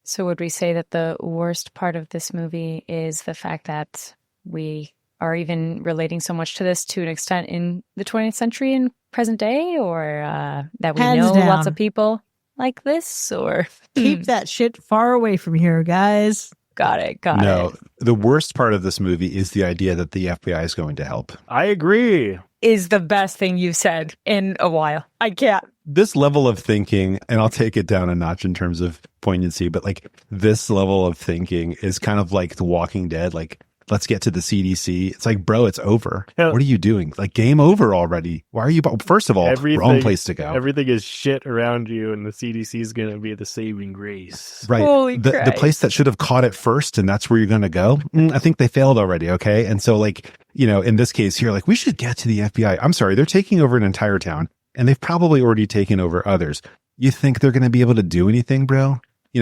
So would we say that the worst part of this movie is the fact that we are even relating so much to this to an extent in the 20th century and present day, or that we Hands know down. lots of people like this, or Keep that shit far away from here, guys. Got it. No, the worst part of this movie is the idea that the FBI is going to help. I agree. Is the best thing you've said in a while. I can't. This level of thinking, and I'll take it down a notch in terms of poignancy, but like this level of thinking is kind of like The Walking Dead. Like, let's get to the CDC. It's like, bro, it's over. Yeah. What are you doing? Like, game over already. Why are you? First of all, wrong place to go. Everything is shit around you, and the CDC is going to be the saving grace. Right. Holy The place that should have caught it first, and that's where you're going to go. I think they failed already. Okay. And so like, in this case here, like we should get to the FBI. I'm sorry. They're taking over an entire town and they've probably already taken over others. You think they're going to be able to do anything, bro?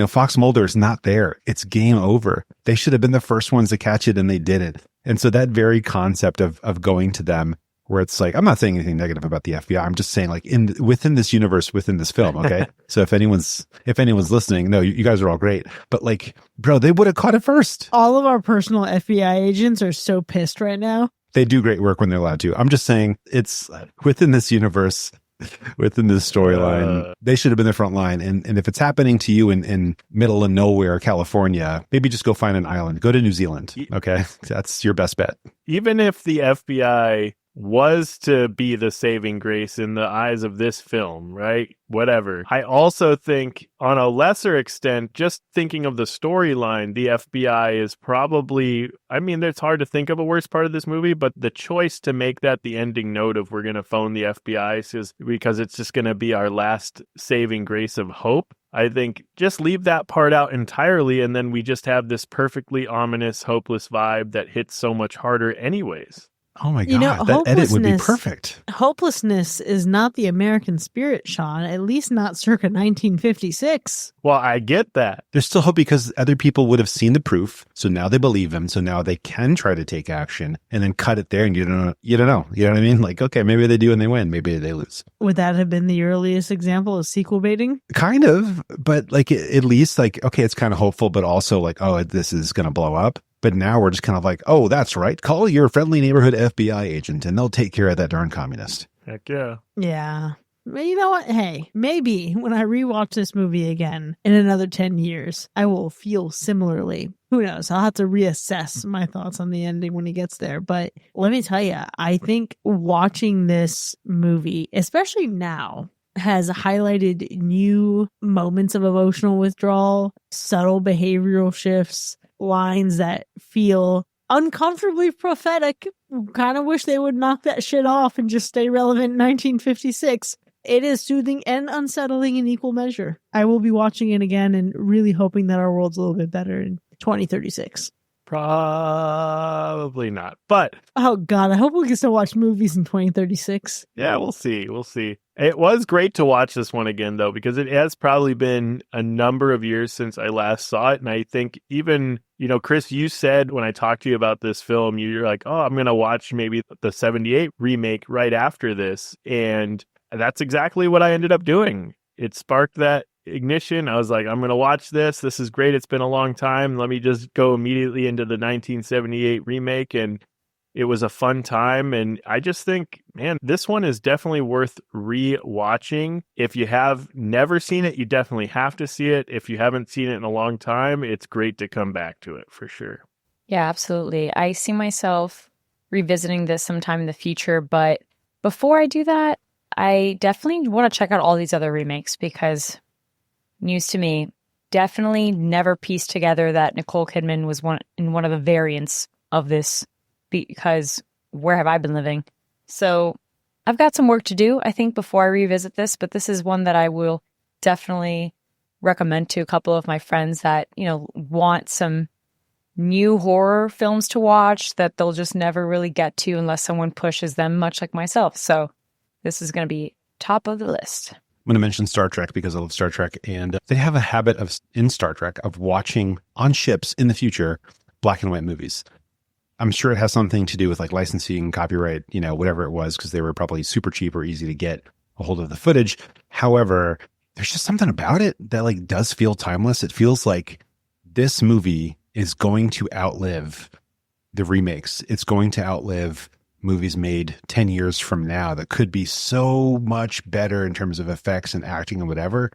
Fox Mulder is not there. It's game over. They should have been the first ones to catch it and they did it. And so that very concept of going to them where it's like, I'm not saying anything negative about the FBI. I'm just saying like within this universe, within this film. Okay. So if anyone's listening, no, you guys are all great, but like, bro, they would have caught it first. All of our personal FBI agents are so pissed right now. They do great work when they're allowed to. I'm just saying it's within this universe, within this storyline, they should have been the front line. And if it's happening to you in middle of nowhere, California, maybe just go find an island, go to New Zealand. Okay. That's your best bet. Even if the FBI was to be the saving grace in the eyes of this film, right? Whatever. I also think on a lesser extent, just thinking of the storyline, the FBI is probably, it's hard to think of a worse part of this movie, but the choice to make that the ending note of we're going to phone the FBI is because it's just going to be our last saving grace of hope. I think just leave that part out entirely, and then we just have this perfectly ominous, hopeless vibe that hits so much harder anyways. Oh my God, that edit would be perfect. Hopelessness is not the American spirit, Sean, at least not circa 1956. Well, I get that. There's still hope because other people would have seen the proof. So now they believe him. So now they can try to take action and then cut it there. And you don't know. You know what I mean? Like, okay, maybe they do and they win. Maybe they lose. Would that have been the earliest example of sequel baiting? Kind of, but like at least like, okay, it's kind of hopeful, but also like, oh, this is going to blow up. But now we're just kind of like, oh, that's right. Call your friendly neighborhood FBI agent and they'll take care of that darn communist. Heck yeah. Yeah. Well, you know what? Hey, maybe when I rewatch this movie again in another 10 years, I will feel similarly. Who knows? I'll have to reassess my thoughts on the ending when he gets there. But let me tell you, I think watching this movie, especially now, has highlighted new moments of emotional withdrawal, subtle behavioral shifts, lines that feel uncomfortably prophetic. Kind of wish they would knock that shit off and just stay relevant in 1956. It is soothing and unsettling in equal measure. I will be watching it again and really hoping that our world's a little bit better in 2036. Probably not. But oh God, I hope we can still watch movies in 2036. Yeah, we'll see. We'll see. It was great to watch this one again, though, because it has probably been a number of years since I last saw it. And I think even, Chris, you said when I talked to you about this film, you're like, oh, I'm going to watch maybe the 78 remake right after this. And that's exactly what I ended up doing. It sparked that ignition. I was like, I'm going to watch this. This is great. It's been a long time. Let me just go immediately into the 1978 remake. And it was a fun time. And I just think, man, this one is definitely worth re-watching. If you have never seen it, you definitely have to see it. If you haven't seen it in a long time, it's great to come back to it for sure. Yeah, absolutely. I see myself revisiting this sometime in the future. But before I do that, I definitely want to check out all these other remakes because, news to me, definitely never pieced together that Nicole Kidman was in one of the variants of this, because where have I been living? So I've got some work to do, I think, before I revisit this, but this is one that I will definitely recommend to a couple of my friends that, want some new horror films to watch that they'll just never really get to unless someone pushes them, much like myself. So this is going to be top of the list. I'm going to mention Star Trek because I love Star Trek, and they have a habit in Star Trek of watching on ships in the future black and white movies. I'm sure it has something to do with like licensing, copyright, whatever it was, because they were probably super cheap or easy to get a hold of the footage. However, there's just something about it that like does feel timeless. It feels like this movie is going to outlive the remakes. It's going to outlive movies made 10 years from now that could be so much better in terms of effects and acting and whatever.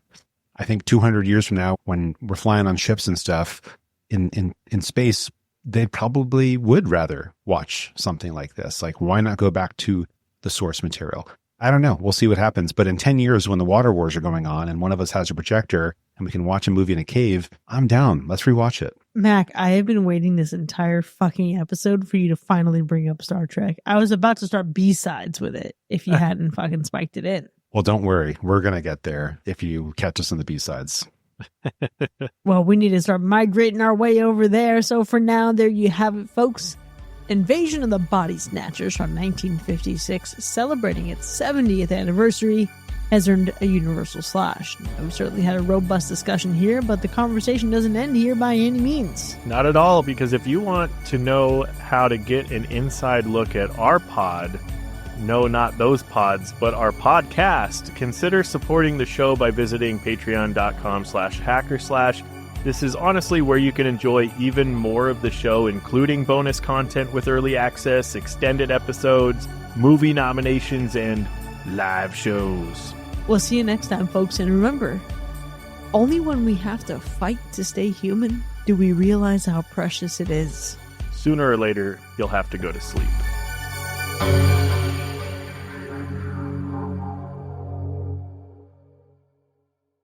I think 200 years from now, when we're flying on ships and stuff in space, they probably would rather watch something like this. Like, why not go back to the source material? I don't know. We'll see what happens. But in 10 years, when the water wars are going on and one of us has a projector and we can watch a movie in a cave, I'm down. Let's rewatch it. Mac, I have been waiting this entire fucking episode for you to finally bring up Star Trek. I was about to start B-sides with it if you hadn't fucking spiked it in. Well, don't worry. We're going to get there if you catch us on the B-sides. Well, we need to start migrating our way over there. So for now, there you have it, folks. Invasion of the Body Snatchers from 1956, celebrating its 70th anniversary, has earned a universal slash. We've certainly had a robust discussion here, but the conversation doesn't end here by any means. Not at all, because if you want to know how to get an inside look at our pod, no, not those pods, but our podcast, consider supporting the show by visiting patreon.com/hacker/. This is honestly where you can enjoy even more of the show, including bonus content with early access, extended episodes, movie nominations, and live shows. We'll see you next time, folks. And remember, only when we have to fight to stay human do we realize how precious it is. Sooner or later, you'll have to go to sleep.